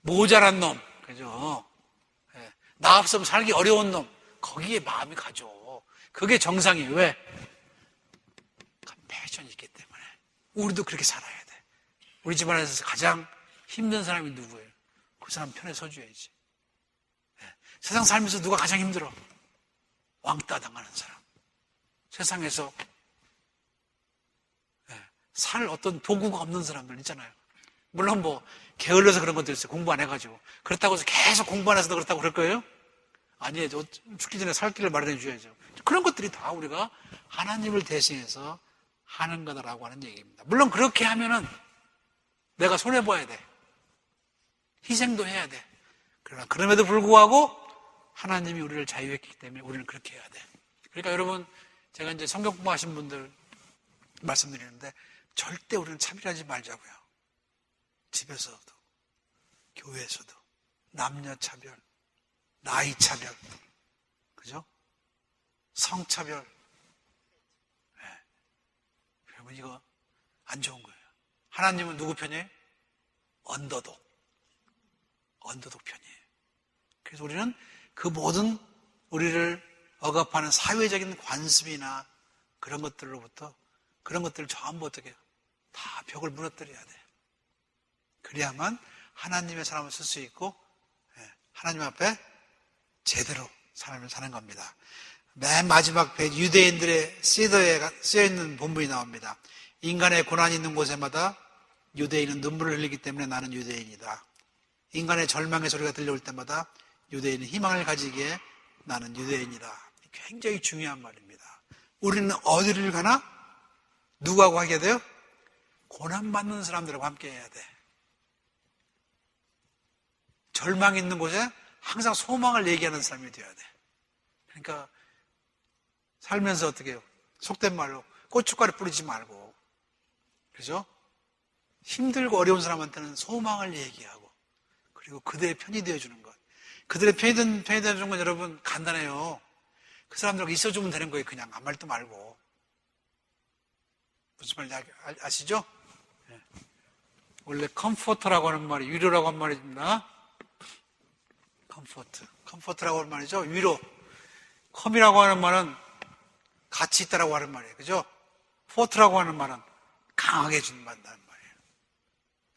Speaker 1: 모자란 놈, 그죠? 네. 나 없으면 살기 어려운 놈, 거기에 마음이 가죠. 그게 정상이에요. 왜? 컴패션이 있기 때문에. 우리도 그렇게 살아야 돼. 우리 집안에서 가장 힘든 사람이 누구예요? 그 사람 편에 서줘야지. 네. 세상 살면서 누가 가장 힘들어? 왕따 당하는 사람. 세상에서 네. 살 어떤 도구가 없는 사람들 있잖아요. 물론 뭐 게을러서 그런 것도 있어요. 공부 안 해가지고. 그렇다고 해서 계속 공부 안 해서도 그렇다고 그럴 거예요? 아니에요. 죽기 전에 살 길을 마련해 줘야죠. 그런 것들이 다 우리가 하나님을 대신해서 하는 거다라고 하는 얘기입니다. 물론 그렇게 하면은 내가 손해봐야 돼. 희생도 해야 돼. 그러나 그럼에도 불구하고 하나님이 우리를 자유했기 때문에 우리는 그렇게 해야 돼. 그러니까 여러분, 제가 이제 성경 공부하신 분들 말씀드리는데 절대 우리는 차별하지 말자고요. 집에서도, 교회에서도, 남녀 차별, 나이 차별, 그죠? 성차별. 네. 여러분, 이거 안 좋은 거예요. 하나님은 누구 편이에요? 언더독 편이에요. 그래서 우리는 그 모든 우리를 억압하는 사회적인 관습이나 그런 것들로부터 그런 것들을 전부 어떻게 해요? 다 벽을 무너뜨려야 돼. 그래야만 하나님의 사람을 쓸 수 있고 하나님 앞에 제대로 삶을 사는 겁니다. 맨 마지막 페이지 유대인들의 시더에 쓰여있는 본문이 나옵니다. 인간의 고난이 있는 곳에마다 유대인은 눈물을 흘리기 때문에 나는 유대인이다. 인간의 절망의 소리가 들려올 때마다 유대인은 희망을 가지기에 나는 유대인이다. 굉장히 중요한 말입니다. 우리는 어디를 가나 누구하고 하게 돼요? 고난받는 사람들하고 함께 해야 돼. 절망이 있는 곳에 항상 소망을 얘기하는 사람이 되어야 돼. 그러니까 살면서 어떻게 해요? 속된 말로 고춧가루 뿌리지 말고, 그죠? 힘들고 어려운 사람한테는 소망을 얘기하고, 그리고 그들의 편이 되어주는 것. 그들의 편이 되어주는 건 여러분 간단해요. 그 사람들하고 있어주면 되는 거예요. 그냥 아무 말도 말고. 무슨 말인지 아시죠? 네. 원래 컴포터라고 하는 말이 위로라고 하는 말입니다. 컴포트라고 하는 말이죠. 위로. 컴이라고 하는 말은 같이 있다라고 하는 말이에요. 그죠? 포트라고 하는 말은 강하게 해주는 말이에요.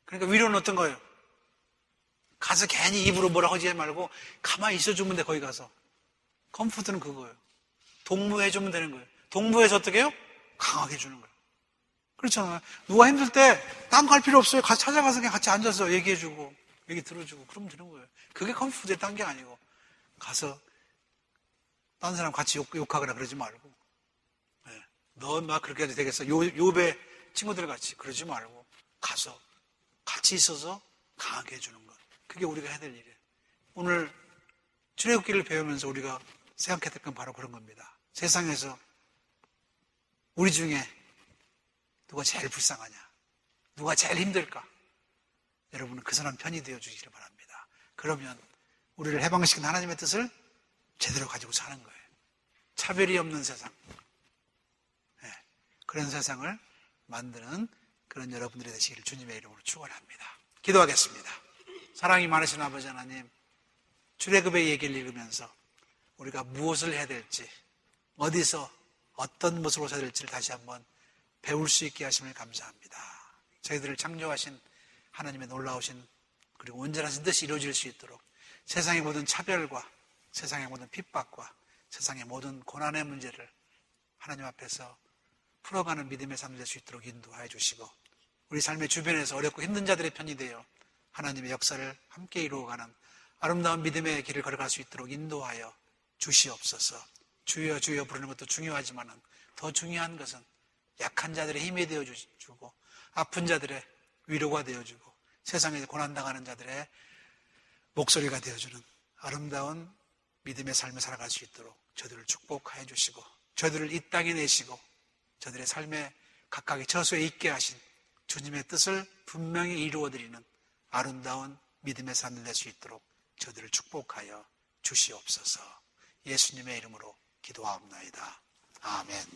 Speaker 1: 그러니까 위로는 어떤 거예요? 가서 괜히 입으로 뭐라 하지 말고 가만히 있어주면 돼. 거기 가서. 컴포트는 그거예요. 동무해주면 되는 거예요. 동무해서 어떻게 해요? 강하게 해주는 거예요. 그렇잖아요. 누가 힘들 때 딴 갈 필요 없어요. 같이 찾아가서 그냥 같이 앉아서 얘기해주고 얘기 들어주고 그러면 되는 거예요. 그게 컴포트에 딴 게 아니고 가서 딴 사람 같이 욕하거나 그러지 말고 네. 너 막 그렇게 해도 되겠어. 요배 친구들 같이 그러지 말고 가서 같이 있어서 강하게 해주는 것. 그게 우리가 해야 될 일이에요. 오늘 출애굽기를 배우면서 우리가 생각해야 될 건 바로 그런 겁니다. 세상에서 우리 중에 누가 제일 불쌍하냐? 누가 제일 힘들까? 여러분은 그 사람 편이 되어 주시길 바랍니다. 그러면 우리를 해방시킨 하나님의 뜻을 제대로 가지고 사는 거예요. 차별이 없는 세상. 네, 그런 세상을 만드는 그런 여러분들이 되시기를 주님의 이름으로 축원합니다. 기도하겠습니다. 사랑이 많으신 아버지 하나님, 출애굽의 얘기를 읽으면서 우리가 무엇을 해야 될지, 어디서 어떤 모습으로 살아야 될지를 다시 한번 배울 수 있게 하심을 감사합니다. 저희들을 창조하신 하나님의 놀라우신 그리고 온전하신 뜻이 이루어질 수 있도록 세상의 모든 차별과 세상의 모든 핍박과 세상의 모든 고난의 문제를 하나님 앞에서 풀어가는 믿음의 삶이 될 수 있도록 인도하여 주시고 우리 삶의 주변에서 어렵고 힘든 자들의 편이 되어 하나님의 역사를 함께 이루어가는 아름다운 믿음의 길을 걸어갈 수 있도록 인도하여 주시옵소서. 주여 주여 부르는 것도 중요하지만 더 중요한 것은 약한 자들의 힘이 되어주고 아픈 자들의 위로가 되어주고 세상에 고난당하는 자들의 목소리가 되어주는 아름다운 믿음의 삶을 살아갈 수 있도록 저들을 축복하여 주시고 저들을 이 땅에 내시고 저들의 삶에 각각의 처소에 있게 하신 주님의 뜻을 분명히 이루어드리는 아름다운 믿음의 삶을 낼 수 있도록 저들을 축복하여 주시옵소서. 예수님의 이름으로 기도하옵나이다. 아멘.